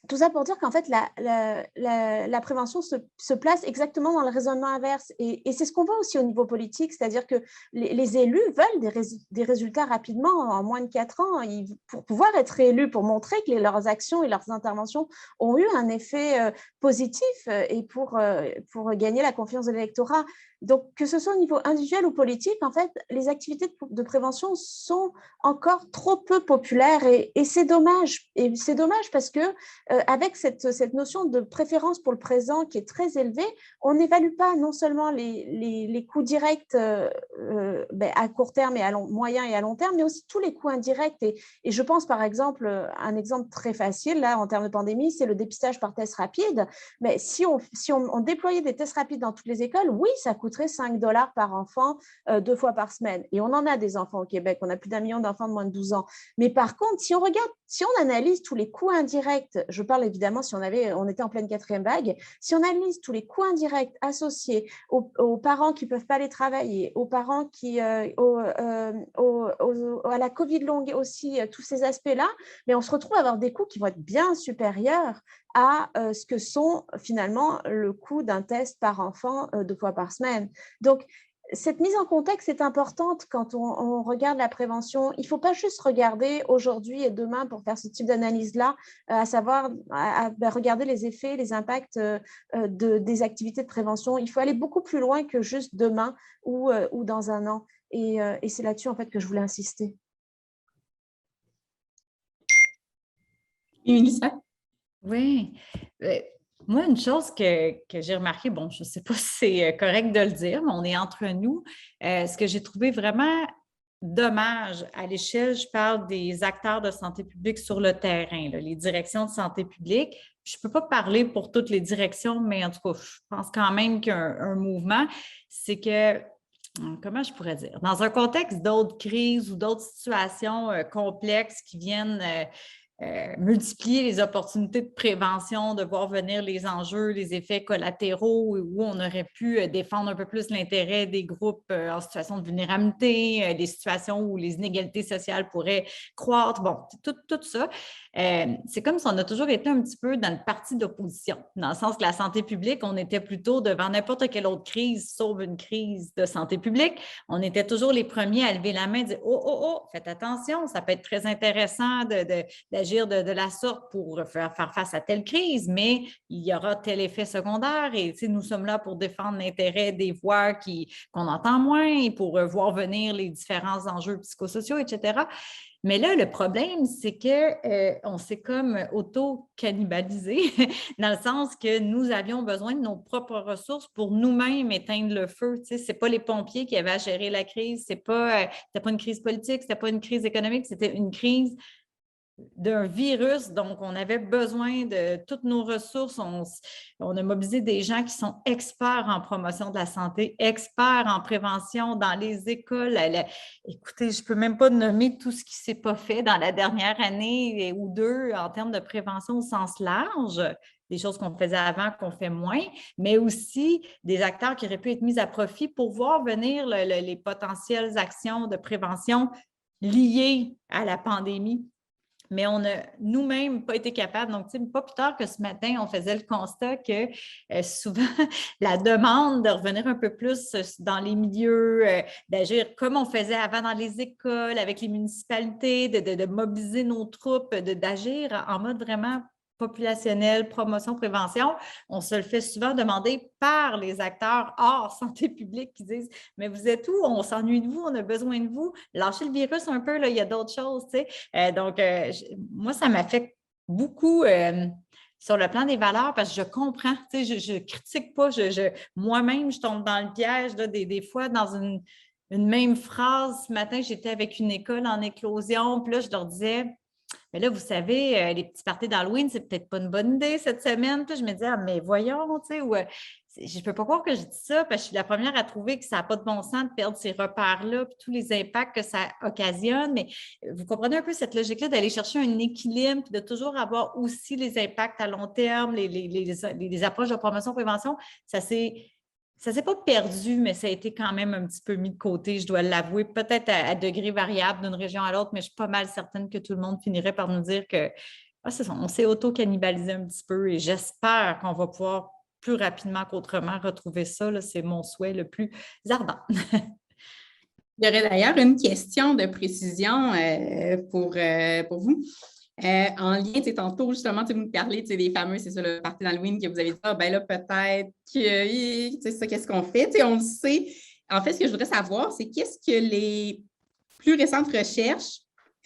tout ça pour dire qu'en fait, la prévention se place exactement dans le raisonnement inverse. Et c'est ce qu'on voit aussi au niveau politique, c'est-à-dire que les élus veulent des résultats rapidement, en moins de 4 ans, pour pouvoir être élus, pour montrer que leurs actions et leurs interventions ont eu un effet positif et pour gagner la confiance de l'électorat. Donc, que ce soit au niveau individuel ou politique, en fait, les activités de prévention sont encore trop peu populaires et c'est dommage. Et c'est dommage parce que avec cette notion de préférence pour le présent qui est très élevée, on n'évalue pas non seulement les coûts directs à court terme et moyen et à long terme, mais aussi tous les coûts indirects. Et je pense par exemple, un exemple très facile là en termes de pandémie, c'est le dépistage par test rapide. Mais si on déployait des tests rapides dans toutes les écoles, oui, ça coûterait 5 $ par enfant 2 fois par semaine. Et on en a des enfants au Québec, on a plus d'1 million d'enfants de moins de 12 ans. Mais par contre, si on analyse tous les coûts indirects, je parle évidemment si on était en pleine 4e vague, si on analyse tous les coûts indirects associés aux parents qui ne peuvent pas aller travailler, aux parents qui, à la Covid longue aussi, tous ces aspects-là, mais on se retrouve à avoir des coûts qui vont être bien supérieurs à ce que sont finalement le coût d'un test par enfant 2 fois par semaine. Donc, cette mise en contexte est importante quand on regarde la prévention. Il ne faut pas juste regarder aujourd'hui et demain pour faire ce type d'analyse-là, à savoir regarder les effets, les impacts des activités de prévention. Il faut aller beaucoup plus loin que juste demain ou dans un an. Et c'est là-dessus en fait que je voulais insister. Mélissa? Oui. Moi, une chose que j'ai remarqué, bon, je ne sais pas si c'est correct de le dire, mais on est entre nous. Ce que j'ai trouvé vraiment dommage à l'échelle, je parle des acteurs de santé publique sur le terrain, là, les directions de santé publique, je ne peux pas parler pour toutes les directions, mais en tout cas, je pense quand même qu'il y a un mouvement, c'est que, comment je pourrais dire, dans un contexte d'autres crises ou d'autres situations complexes qui viennent multiplier les opportunités de prévention, de voir venir les enjeux, les effets collatéraux, où on aurait pu défendre un peu plus l'intérêt des groupes en situation de vulnérabilité, des situations où les inégalités sociales pourraient croître. Bon, tout ça. C'est comme si on a toujours été un petit peu dans une partie d'opposition, dans le sens que la santé publique, on était plutôt devant n'importe quelle autre crise, sauf une crise de santé publique. On était toujours les premiers à lever la main et dire « Oh, faites attention, ça peut être très intéressant d'agir de la sorte pour faire face à telle crise, mais il y aura tel effet secondaire et nous sommes là pour défendre l'intérêt des voix qu'on entend moins, pour voir venir les différents enjeux psychosociaux, etc. » Mais là, le problème, c'est qu'on s'est comme auto-cannibalisé dans le sens que nous avions besoin de nos propres ressources pour nous-mêmes éteindre le feu. Ce n'est pas les pompiers qui avaient à gérer la crise, c'était pas une crise politique, c'était pas une crise économique, c'était une crise d'un virus, donc on avait besoin de toutes nos ressources. On a mobilisé des gens qui sont experts en promotion de la santé, experts en prévention dans les écoles. Écoutez, je ne peux même pas nommer tout ce qui ne s'est pas fait dans la dernière année ou deux en termes de prévention au sens large, des choses qu'on faisait avant, qu'on fait moins, mais aussi des acteurs qui auraient pu être mis à profit pour voir venir les potentielles actions de prévention liées à la pandémie. Mais on n'a nous-mêmes pas été capables. Donc, pas plus tard que ce matin, on faisait le constat que souvent, la demande de revenir un peu plus dans les milieux, d'agir comme on faisait avant dans les écoles, avec les municipalités, de mobiliser nos troupes, d'agir en mode vraiment populationnel, promotion, prévention, on se le fait souvent demander par les acteurs hors santé publique qui disent « Mais vous êtes où? On s'ennuie de vous, on a besoin de vous. Lâchez le virus un peu, là, il y a d'autres choses. » Moi, ça m'affecte beaucoup sur le plan des valeurs parce que je comprends. Je ne critique pas. Moi-même, je tombe dans le piège là, des fois dans une même phrase. Ce matin, j'étais avec une école en éclosion, puis là, je leur disais « Mais là, vous savez, les petits parties d'Halloween, c'est peut-être pas une bonne idée cette semaine. » Puis je me disais, ah, mais voyons, tu sais, je ne peux pas croire que je dis ça, parce que je suis la première à trouver que ça n'a pas de bon sens de perdre ces repères-là, puis tous les impacts que ça occasionne. Mais vous comprenez un peu cette logique-là d'aller chercher un équilibre, puis de toujours avoir aussi les impacts à long terme, les approches de promotion-prévention. Ça ne s'est pas perdu, mais ça a été quand même un petit peu mis de côté, je dois l'avouer, peut-être à degré variable d'une région à l'autre, mais je suis pas mal certaine que tout le monde finirait par nous dire que c'est ça, on s'est auto-cannibalisé un petit peu et j'espère qu'on va pouvoir plus rapidement qu'autrement retrouver ça. Là, c'est mon souhait le plus ardent. Il y aurait d'ailleurs une question de précision pour vous. En lien, tantôt, justement, vous nous parlez des fameux, c'est ça, le party d'Halloween que vous avez dit, ben là, peut-être que, ça, qu'est-ce qu'on fait? On le sait. En fait, ce que je voudrais savoir, c'est qu'est-ce que les plus récentes recherches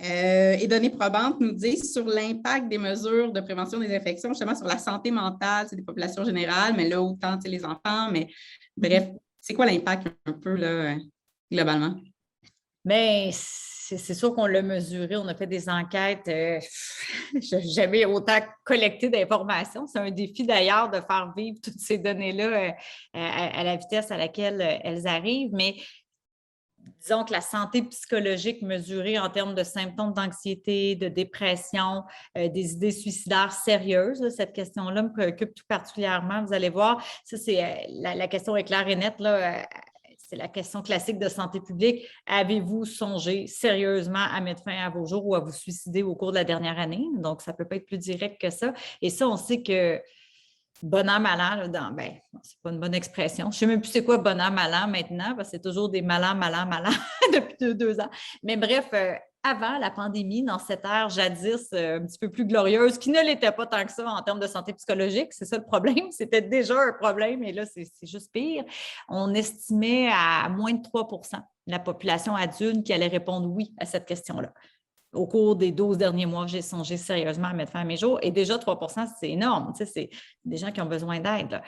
et données probantes nous disent sur l'impact des mesures de prévention des infections, justement, sur la santé mentale des populations générales, mais là, autant les enfants, mais bref, c'est quoi l'impact un peu, là, globalement? Bien, c'est sûr qu'on l'a mesuré, on a fait des enquêtes, je n'ai jamais autant collecté d'informations. C'est un défi d'ailleurs de faire vivre toutes ces données-là à la vitesse à laquelle elles arrivent, mais disons que la santé psychologique mesurée en termes de symptômes d'anxiété, de dépression, des idées suicidaires sérieuses, là, cette question-là me préoccupe tout particulièrement. Vous allez voir, ça c'est la question est claire et nette, là. C'est la question classique de santé publique. Avez-vous songé sérieusement à mettre fin à vos jours ou à vous suicider au cours de la dernière année? Donc, ça ne peut pas être plus direct que ça. Et ça, on sait que bon an, mal an, c'est pas une bonne expression. Je ne sais même plus c'est quoi bon an, mal an maintenant, parce que c'est toujours des mal an depuis deux ans. Mais bref, avant la pandémie, dans cette ère jadis un petit peu plus glorieuse, qui ne l'était pas tant que ça en termes de santé psychologique, c'est ça le problème, c'était déjà un problème et là, c'est juste pire. On estimait à moins de 3% la population adulte qui allait répondre oui à cette question-là. Au cours des 12 derniers mois, j'ai songé sérieusement à mettre fin à mes jours et déjà 3%, c'est énorme, c'est des gens qui ont besoin d'aide.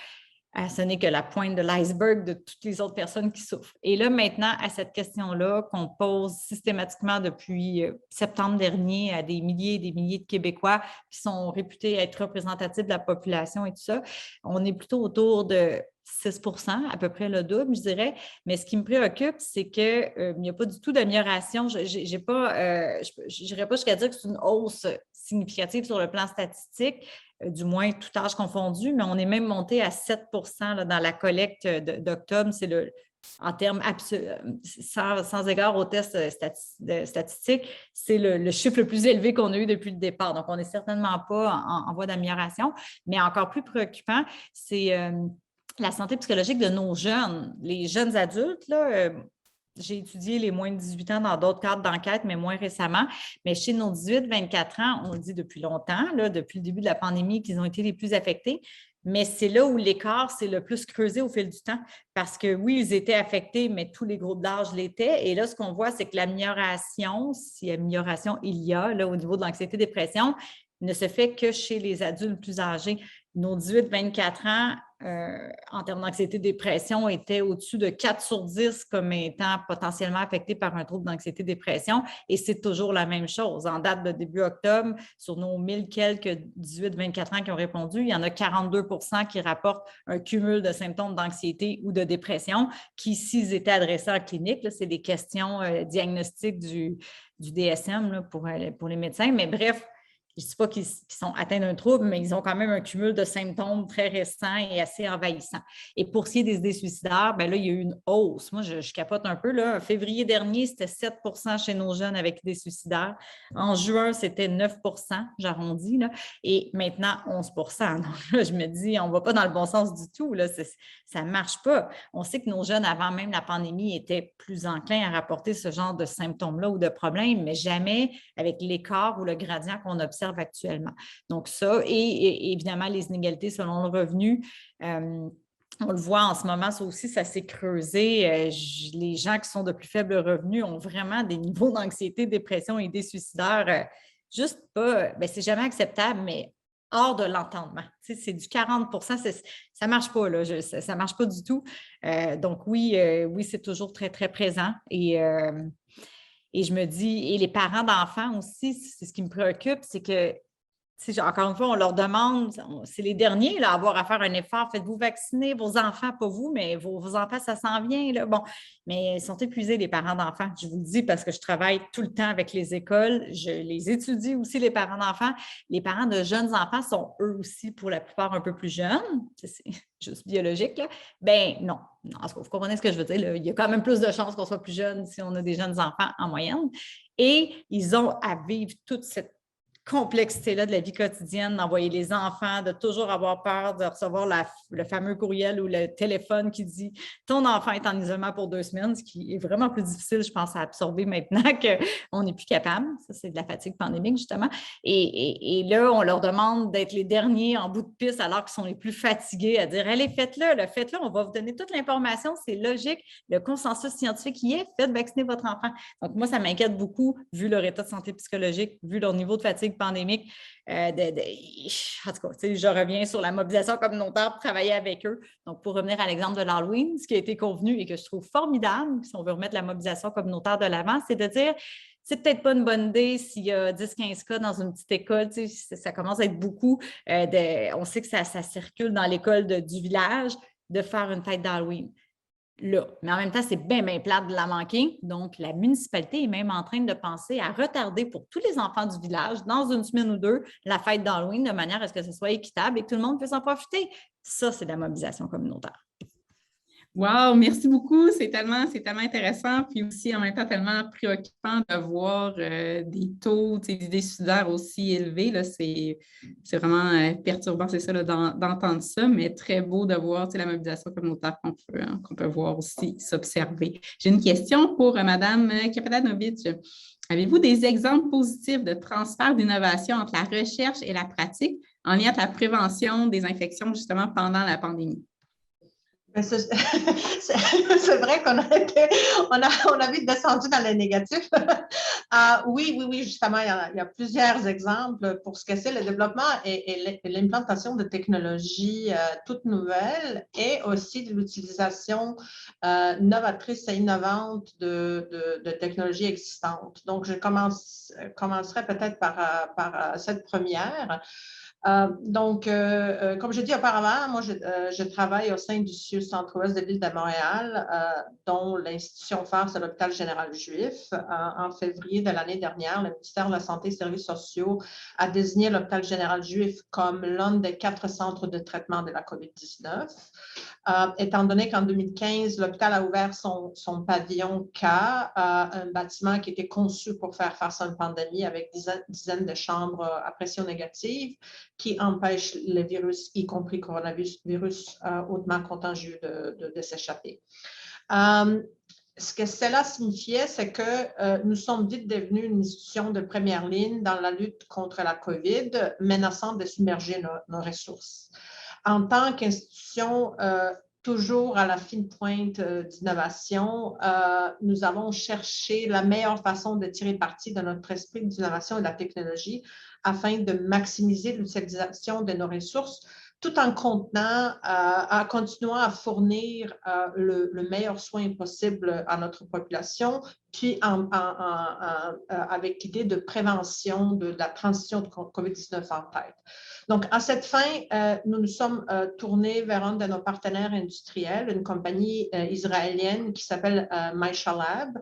ce n'est que la pointe de l'iceberg de toutes les autres personnes qui souffrent. Et là, maintenant, à cette question-là qu'on pose systématiquement depuis septembre dernier à des milliers et des milliers de Québécois qui sont réputés être représentatifs de la population et tout ça, on est plutôt autour de 6 %, à peu près le double, je dirais. Mais ce qui me préoccupe, c'est qu'il n'y a pas du tout d'amélioration. Je n'irai pas jusqu'à dire que c'est une hausse significative sur le plan statistique, du moins tout âge confondu, mais on est même monté à 7 % là, dans la collecte d'octobre. C'est en termes sans égard aux tests statistiques, c'est le chiffre le plus élevé qu'on a eu depuis le départ. Donc, on n'est certainement pas en voie d'amélioration. Mais encore plus préoccupant, c'est la santé psychologique de nos jeunes, les jeunes adultes, là. J'ai étudié les moins de 18 ans dans d'autres cadres d'enquête, mais moins récemment. Mais chez nos 18-24 ans, on le dit depuis longtemps, là, depuis le début de la pandémie, qu'ils ont été les plus affectés. Mais c'est là où l'écart s'est le plus creusé au fil du temps. Parce que oui, ils étaient affectés, mais tous les groupes d'âge l'étaient. Et là, ce qu'on voit, c'est que l'amélioration, si amélioration il y a là, au niveau de l'anxiété-dépression, ne se fait que chez les adultes plus âgés. Nos 18-24 ans, en termes d'anxiété-dépression, étaient au-dessus de 4 sur 10 comme étant potentiellement affectés par un trouble d'anxiété-dépression. Et c'est toujours la même chose. En date de début octobre, sur nos 1000 quelques 18-24 ans qui ont répondu, il y en a 42 % qui rapportent un cumul de symptômes d'anxiété ou de dépression qui, s'ils étaient adressés en clinique, c'est des questions diagnostiques du DSM là, pour les médecins. Mais bref, je ne dis pas qu'ils sont atteints d'un trouble, mais ils ont quand même un cumul de symptômes très récents et assez envahissants. Et pour ce qui est des idées suicidaires, bien là, il y a eu une hausse. Moi, je capote un peu. Là. En février dernier, c'était 7 % chez nos jeunes avec idées suicidaires. En juin, c'était 9 %, j'arrondis. Là. Et maintenant, 11 %. Donc là, je me dis, on ne va pas dans le bon sens du tout. Là. Ça ne marche pas. On sait que nos jeunes, avant même la pandémie, étaient plus enclins à rapporter ce genre de symptômes-là ou de problèmes, mais jamais avec l'écart ou le gradient qu'on observe actuellement. Donc ça, et évidemment, les inégalités selon le revenu. On le voit en ce moment, ça aussi, ça s'est creusé. Les gens qui sont de plus faibles revenus ont vraiment des niveaux d'anxiété, dépression et idées suicidaires juste pas, bien, c'est jamais acceptable, mais hors de l'entendement. Tu sais, c'est du 40 %, ça ne marche pas, là. Ça ne marche pas du tout. Donc oui, c'est toujours très, très présent. Et je me dis, et les parents d'enfants aussi, c'est ce qui me préoccupe, c'est que, encore une fois, on leur demande, c'est les derniers là, à avoir à faire un effort, faites-vous vacciner, vos enfants, pas vous, mais vos enfants, ça s'en vient. Là. Bon, mais ils sont épuisés, les parents d'enfants. Je vous le dis parce que je travaille tout le temps avec les écoles, je les étudie aussi, les parents d'enfants. Les parents de jeunes enfants sont eux aussi, pour la plupart, un peu plus jeunes. C'est juste biologique. Là. Ben non. Vous comprenez ce que je veux dire? Là? Il y a quand même plus de chances qu'on soit plus jeune si on a des jeunes enfants en moyenne. Et ils ont à vivre toute cette complexité-là de la vie quotidienne, d'envoyer les enfants, de toujours avoir peur de recevoir le fameux courriel ou le téléphone qui dit « Ton enfant est en isolement pour 2 semaines », ce qui est vraiment plus difficile, je pense, à absorber maintenant qu'on n'est plus capable. Ça, c'est de la fatigue pandémique, justement. Et là, on leur demande d'être les derniers en bout de piste alors qu'ils sont les plus fatigués à dire « Allez, faites-le, on va vous donner toute l'information, c'est logique, le consensus scientifique y est, faites vacciner votre enfant. » Donc, moi, ça m'inquiète beaucoup, vu leur état de santé psychologique, vu leur niveau de fatigue pandémique. En tout cas, je reviens sur la mobilisation communautaire pour travailler avec eux. Donc, pour revenir à l'exemple de l'Halloween, ce qui a été convenu et que je trouve formidable, si on veut remettre la mobilisation communautaire de l'avant, c'est de dire, c'est peut-être pas une bonne idée s'il y a 10-15 cas dans une petite école, ça commence à être beaucoup. On sait que ça circule dans l'école du village, de faire une fête d'Halloween. Là. Mais en même temps, c'est bien plate de la manquer. Donc, la municipalité est même en train de penser à retarder pour tous les enfants du village, dans une semaine ou deux, la fête d'Halloween, de manière à ce que ce soit équitable et que tout le monde puisse en profiter. Ça, c'est de la mobilisation communautaire. Wow, merci beaucoup. C'est tellement intéressant, puis aussi en même temps tellement préoccupant de voir des taux d'idées suicidaires aussi élevés. Là, c'est vraiment perturbant, c'est ça, là, d'entendre ça, mais très beau de voir la mobilisation communautaire qu'on peut voir aussi s'observer. J'ai une question pour Mme Kapetanovic. Avez-vous des exemples positifs de transfert d'innovation entre la recherche et la pratique en lien avec la prévention des infections justement pendant la pandémie? C'est vrai qu'on a vite descendu dans les négatifs. Oui, justement, il y a plusieurs exemples pour ce que c'est le développement et l'implantation de technologies toutes nouvelles et aussi de l'utilisation novatrice et innovante de technologies existantes. Donc, je commencerai peut-être par cette première. Comme je dis auparavant, moi, je travaille au sein du CIUS Centre-Ouest de l'île de Montréal, dont l'institution phare, c'est l'hôpital général juif. En février de l'année dernière, le ministère de la Santé et des Services sociaux a désigné l'hôpital général juif comme l'un des 4 centres de traitement de la COVID-19. Étant donné qu'en 2015, l'hôpital a ouvert son pavillon K, un bâtiment qui était conçu pour faire face à une pandémie avec dizaines de chambres à pression négative qui empêchent les virus, y compris coronavirus hautement contagieux, de s'échapper. Ce que cela signifiait, c'est que nous sommes vite devenus une institution de première ligne dans la lutte contre la COVID, menaçant de submerger nos ressources. En tant qu'institution toujours à la fine pointe d'innovation, nous avons cherché la meilleure façon de tirer parti de notre esprit d'innovation et de la technologie afin de maximiser l'utilisation de nos ressources tout en continuant à fournir le meilleur soin possible à notre population, puis avec l'idée de prévention de la transition de COVID-19 en tête. Donc, à cette fin, nous nous sommes tournés vers un de nos partenaires industriels, une compagnie israélienne qui s'appelle Maisha Lab.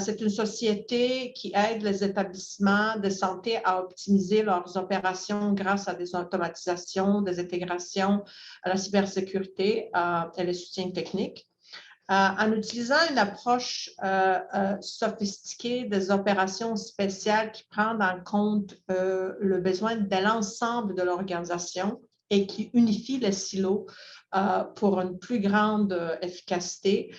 C'est une société qui aide les établissements de santé à optimiser leurs opérations grâce à des automatisations, des intégrations à la cybersécurité et les soutiens techniques. En utilisant une approche sophistiquée des opérations spéciales qui prennent en compte le besoin de l'ensemble de l'organisation et qui unifie les silos pour une plus grande efficacité,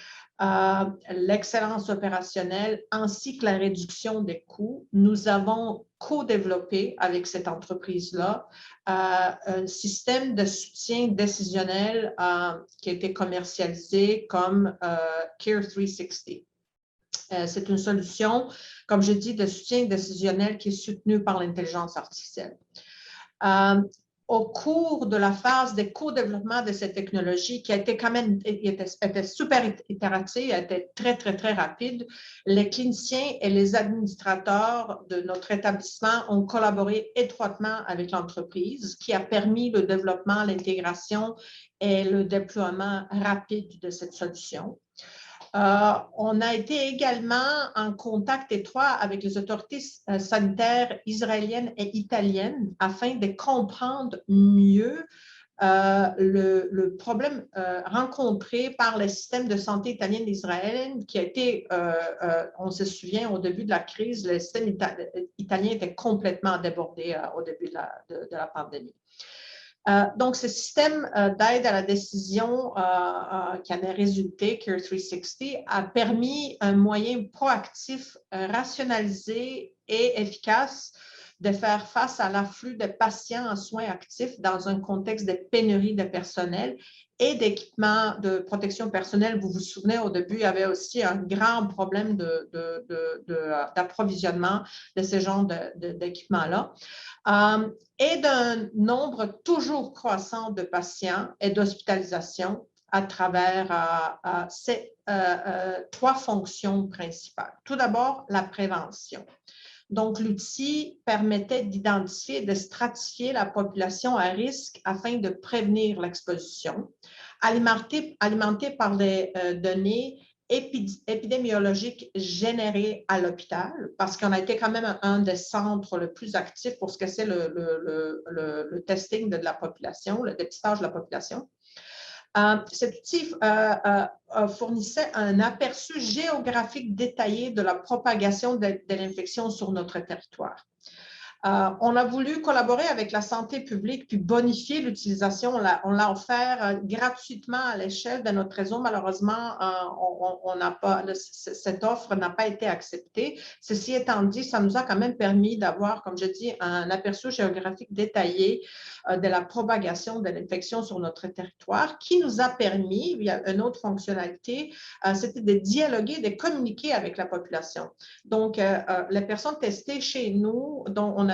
l'excellence opérationnelle ainsi que la réduction des coûts, nous avons co-développé avec cette entreprise-là un système de soutien décisionnel qui a été commercialisé comme Care 360. C'est une solution, comme je dis, de soutien décisionnel qui est soutenue par l'intelligence artificielle. Au cours de la phase de co-développement de cette technologie, qui a été quand même était super itérative, était très rapide, les cliniciens et les administrateurs de notre établissement ont collaboré étroitement avec l'entreprise, qui a permis le développement, l'intégration et le déploiement rapide de cette solution. On a été également en contact étroit avec les autorités sanitaires israéliennes et italiennes afin de comprendre mieux le problème rencontré par le système de santé italien et israélien qui a été, on se souvient, au début de la crise, le système italien était complètement débordé au début de la pandémie. Donc, ce système d'aide à la décision qui en a résulté, Care 360, a permis un moyen proactif, rationalisé et efficace de faire face à l'afflux de patients en soins actifs dans un contexte de pénurie de personnel et d'équipements de protection personnelle. Vous vous souvenez, au début, il y avait aussi un grand problème d'approvisionnement de ce genre d'équipements-là. Et d'un nombre toujours croissant de patients et d'hospitalisations à travers ces 3 fonctions principales. Tout d'abord, la prévention. Donc, l'outil permettait d'identifier et de stratifier la population à risque afin de prévenir l'exposition, alimenté par des données épidémiologiques générées à l'hôpital, parce qu'on a été quand même un des centres le plus actifs pour ce que c'est le testing de la population, le dépistage de la population. Cet outil fournissait un aperçu géographique détaillé de la propagation de l'infection sur notre territoire. On a voulu collaborer avec la santé publique puis bonifier l'utilisation. On l'a offert gratuitement à l'échelle de notre réseau. Malheureusement, cette offre n'a pas été acceptée. Ceci étant dit, ça nous a quand même permis d'avoir, comme je dis, un aperçu géographique détaillé de la propagation de l'infection sur notre territoire, qui nous a permis, via une autre fonctionnalité, c'était de dialoguer, de communiquer avec la population. Donc, les personnes testées chez nous, dont on avait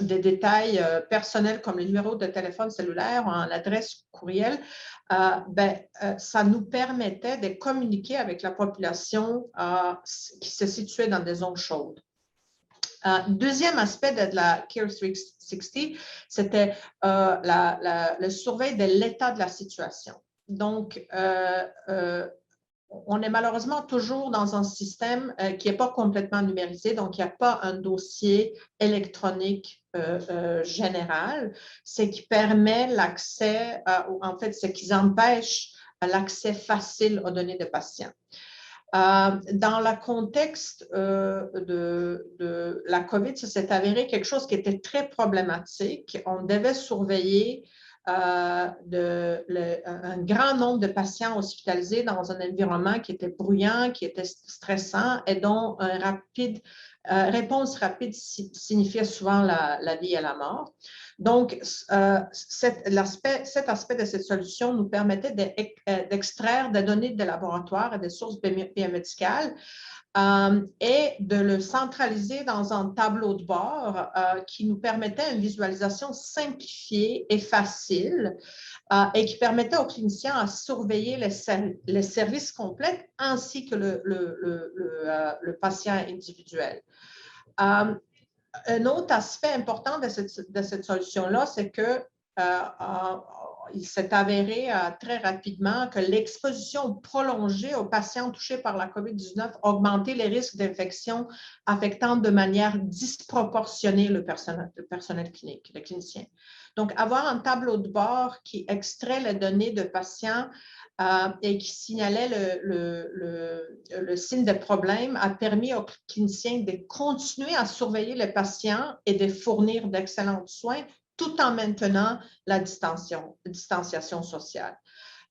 des détails personnels comme le numéro de téléphone cellulaire ou l'adresse courriel, ça nous permettait de communiquer avec la population qui se situait dans des zones chaudes. Deuxième aspect de la Care 360, c'était le surveil de l'état de la situation. Donc, on est malheureusement toujours dans un système qui n'est pas complètement numérisé, donc il n'y a pas un dossier électronique général, ce qui permet l'accès, en fait, ce qui empêche l'accès facile aux données de patients. Dans le contexte de la COVID, ça s'est avéré quelque chose qui était très problématique. On devait surveiller un grand nombre de patients hospitalisés dans un environnement qui était bruyant, qui était stressant et dont une réponse rapide signifiait souvent la vie et la mort. Donc, cet aspect de cette solution nous permettait d'extraire des données de laboratoire et des sources biomédicales et de le centraliser dans un tableau de bord qui nous permettait une visualisation simplifiée et facile et qui permettait aux cliniciens à surveiller les services complets ainsi que le patient individuel. Un autre aspect important de cette solution-là, c'est que il s'est avéré très rapidement que l'exposition prolongée aux patients touchés par la COVID-19 augmentait les risques d'infection affectant de manière disproportionnée le personnel clinique, les cliniciens. Donc, avoir un tableau de bord qui extrait les données de patients et qui signalait le signe de problème a permis aux cliniciens de continuer à surveiller les patients et de fournir d'excellents soins tout en maintenant la distanciation sociale.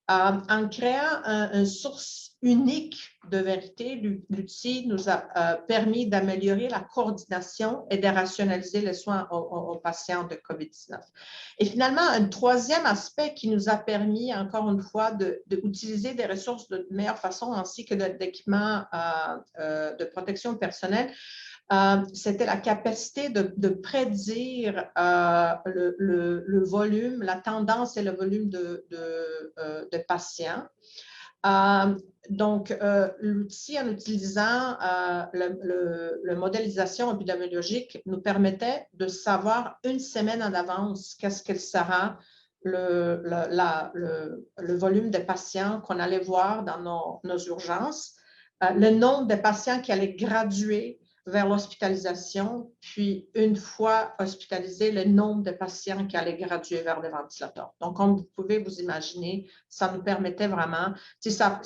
En créant une source unique de vérité, l'outil nous a permis d'améliorer la coordination et de rationaliser les soins aux patients de COVID-19. Et finalement, un troisième aspect qui nous a permis, encore une fois, d'utiliser des ressources de meilleure façon ainsi que d'équipements de protection personnelle, c'était la capacité de prédire le volume, la tendance et le volume de patients. Donc, l'outil, en utilisant la modélisation épidémiologique, nous permettait de savoir une semaine en avance qu'est-ce que sera le volume de patients qu'on allait voir dans nos urgences, le nombre de patients qui allaient graduer vers l'hospitalisation, puis une fois hospitalisés, le nombre de patients qui allaient graduer vers le ventilateur. Donc, comme vous pouvez vous imaginer, ça nous permettait vraiment, ça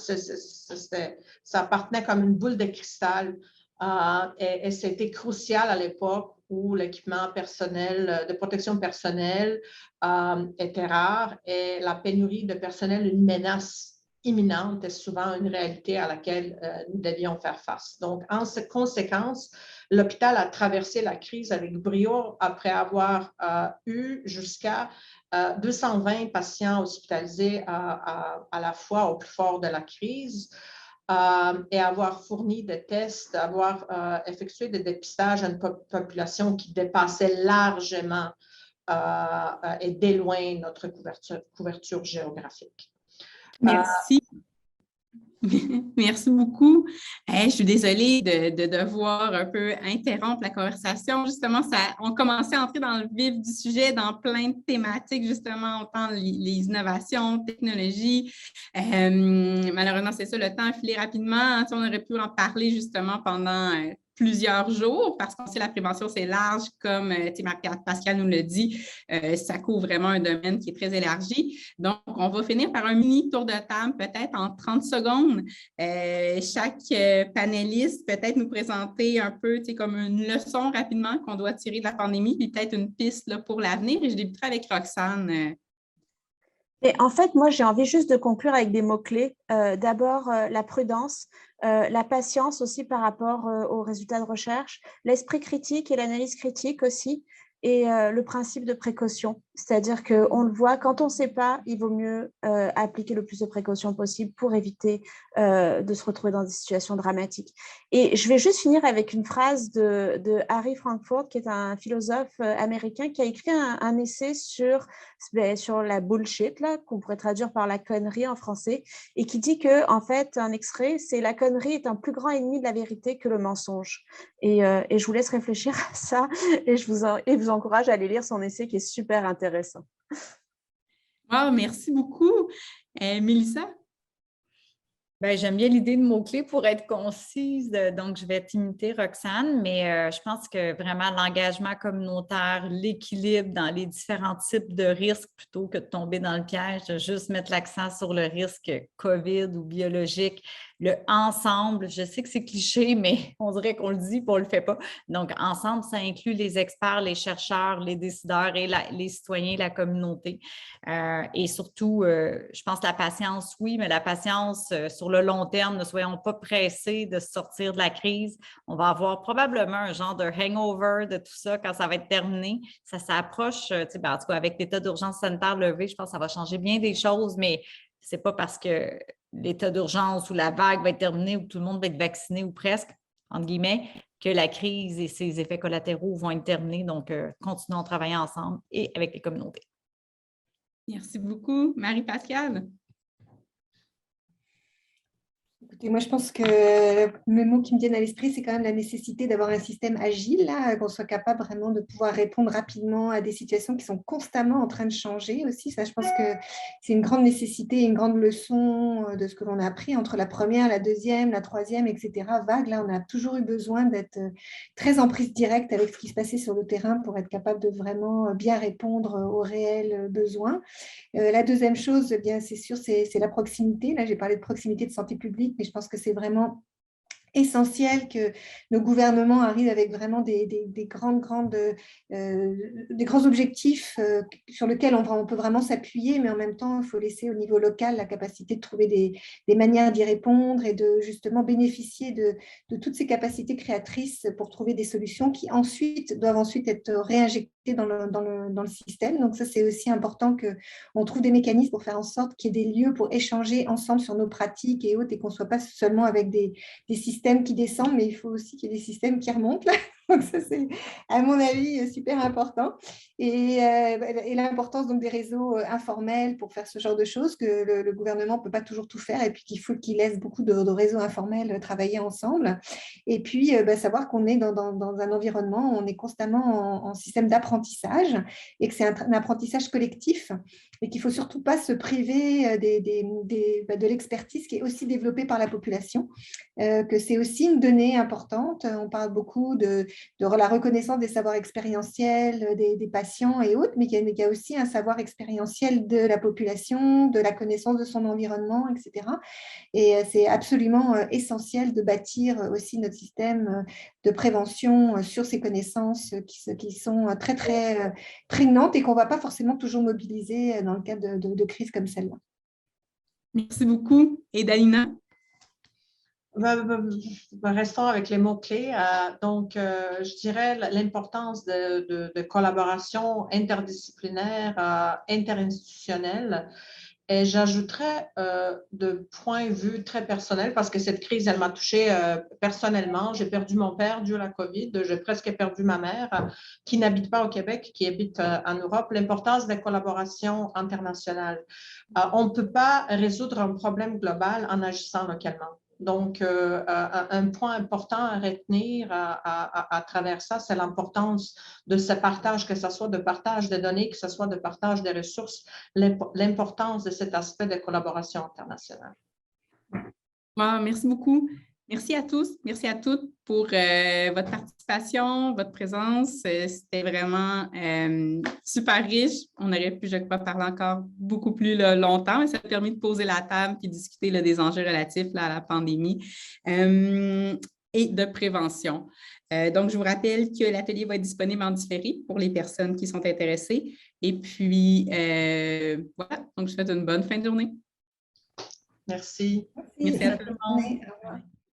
appartenait comme une boule de cristal et c'était crucial à l'époque où l'équipement personnel, de protection personnelle était rare et la pénurie de personnel, une menace imminente est souvent une réalité à laquelle nous devions faire face. Donc, en conséquence, l'hôpital a traversé la crise avec brio après avoir eu jusqu'à 220 patients hospitalisés à la fois au plus fort de la crise et avoir fourni des tests, avoir effectué des dépistages à une population qui dépassait largement et de loin notre couverture géographique. Merci. Merci beaucoup. Je suis désolée de devoir un peu interrompre la conversation. Justement, on commençait à entrer dans le vif du sujet, dans plein de thématiques, justement, autant les innovations, technologies. Malheureusement, c'est ça, le temps a filé rapidement. On aurait pu en parler justement pendant plusieurs jours, parce qu'on sait que la prévention, c'est large, comme Marie-Pascale nous le dit, ça couvre vraiment un domaine qui est très élargi. Donc, on va finir par un mini tour de table, peut-être en 30 secondes. Chaque panéliste peut-être nous présenter un peu comme une leçon rapidement qu'on doit tirer de la pandémie, puis peut-être une piste là, pour l'avenir. Et je débuterai avec Roxane. Et en fait, moi, j'ai envie juste de conclure avec des mots-clés. D'abord, la prudence, la patience aussi par rapport aux résultats de recherche, l'esprit critique et l'analyse critique aussi, et le principe de précaution. C'est-à-dire qu'on le voit, quand on ne sait pas, il vaut mieux appliquer le plus de précautions possible pour éviter de se retrouver dans des situations dramatiques. Et je vais juste finir avec une phrase de Harry Frankfurt, qui est un philosophe américain, qui a écrit un essai sur la bullshit, là, qu'on pourrait traduire par la connerie en français, et qui dit que, en fait, un extrait, c'est la connerie est un plus grand ennemi de la vérité que le mensonge. Et je vous laisse réfléchir à ça, et je vous encourage à aller lire son essai qui est super intéressant. Wow, merci beaucoup. Mélissa? Ben, j'aime bien l'idée de mots-clés pour être concise, donc je vais t'imiter Roxane, mais je pense que vraiment l'engagement communautaire, l'équilibre dans les différents types de risques plutôt que de tomber dans le piège, de juste mettre l'accent sur le risque COVID ou biologique, le ensemble, je sais que c'est cliché, mais on dirait qu'on le dit et on ne le fait pas. Donc, ensemble, ça inclut les experts, les chercheurs, les décideurs et les citoyens, la communauté. Et surtout, je pense la patience, oui, mais la patience sur le long terme, ne soyons pas pressés de sortir de la crise. On va avoir probablement un genre de hangover de tout ça quand ça va être terminé. Ça s'approche, en tout cas, avec l'état d'urgence sanitaire levé, je pense que ça va changer bien des choses, mais ce n'est pas parce que l'état d'urgence ou la vague va être terminée ou que tout le monde va être vacciné ou presque, entre guillemets, que la crise et ses effets collatéraux vont être terminés. Donc, continuons à travailler ensemble et avec les communautés. Merci beaucoup. Marie-Pascale? Écoutez, moi, je pense que mes mots qui me viennent à l'esprit, c'est quand même la nécessité d'avoir un système agile, là, qu'on soit capable vraiment de pouvoir répondre rapidement à des situations qui sont constamment en train de changer aussi. Ça, je pense que c'est une grande nécessité, une grande leçon de ce que l'on a appris entre la première, la deuxième, la troisième, etc. vague. Là, on a toujours eu besoin d'être très en prise directe avec ce qui se passait sur le terrain pour être capable de vraiment bien répondre aux réels besoins. La deuxième chose, bien, c'est sûr, c'est la proximité. Là, j'ai parlé de proximité de santé publique, mais je pense que c'est vraiment essentiel que nos gouvernements arrivent avec vraiment des grands objectifs sur lesquels on peut vraiment s'appuyer, mais en même temps, il faut laisser au niveau local la capacité de trouver des manières d'y répondre et de justement bénéficier de toutes ces capacités créatrices pour trouver des solutions qui doivent ensuite être réinjectées dans le système. Donc ça, c'est aussi important qu'on trouve des mécanismes pour faire en sorte qu'il y ait des lieux pour échanger ensemble sur nos pratiques et autres, et qu'on ne soit pas seulement avec des systèmes qui descendent, mais il faut aussi qu'il y ait des systèmes qui remontent. Là. Donc ça, c'est, à mon avis, super important. Et l'importance donc des réseaux informels pour faire ce genre de choses, que le gouvernement ne peut pas toujours tout faire, et puis qu'il faut qu'il laisse beaucoup de réseaux informels travailler ensemble. Et puis, savoir qu'on est dans un environnement où on est constamment en système d'apprentissage, et que c'est un apprentissage collectif, et qu'il ne faut surtout pas se priver de l'expertise qui est aussi développée par la population, que c'est aussi une donnée importante. On parle beaucoup de la reconnaissance des savoirs expérientiels des patients et autres, mais qu'il y a aussi un savoir expérientiel de la population, de la connaissance de son environnement, etc. Et c'est absolument essentiel de bâtir aussi notre système de prévention sur ces connaissances qui sont très, très prégnantes et qu'on ne va pas forcément toujours mobiliser dans le cadre de crises comme celle-là. Merci beaucoup. Et Dalina? Restons avec les mots-clés. Donc, je dirais l'importance de collaboration interdisciplinaire, interinstitutionnelle. Et j'ajouterais de point de vue très personnel, parce que cette crise, elle m'a touchée personnellement. J'ai perdu mon père dû à la COVID. J'ai presque perdu ma mère, qui n'habite pas au Québec, qui habite en Europe. L'importance des collaborations internationales. On ne peut pas résoudre un problème global en agissant localement. Donc, un point important à retenir à travers ça, c'est l'importance de ce partage, que ce soit de partage de données, que ce soit de partage des ressources, l'importance de cet aspect de collaboration internationale. Wow, merci beaucoup. Merci à tous, merci à toutes pour votre participation, votre présence. C'était vraiment super riche. On aurait pu, je crois, parler encore beaucoup plus longtemps, mais ça a permis de poser la table et discuter des enjeux relatifs à la pandémie et de prévention. Donc, je vous rappelle que l'atelier va être disponible en différé pour les personnes qui sont intéressées. Et puis, voilà, donc je vous souhaite une bonne fin de journée. Merci. Merci à tout le monde. Au revoir.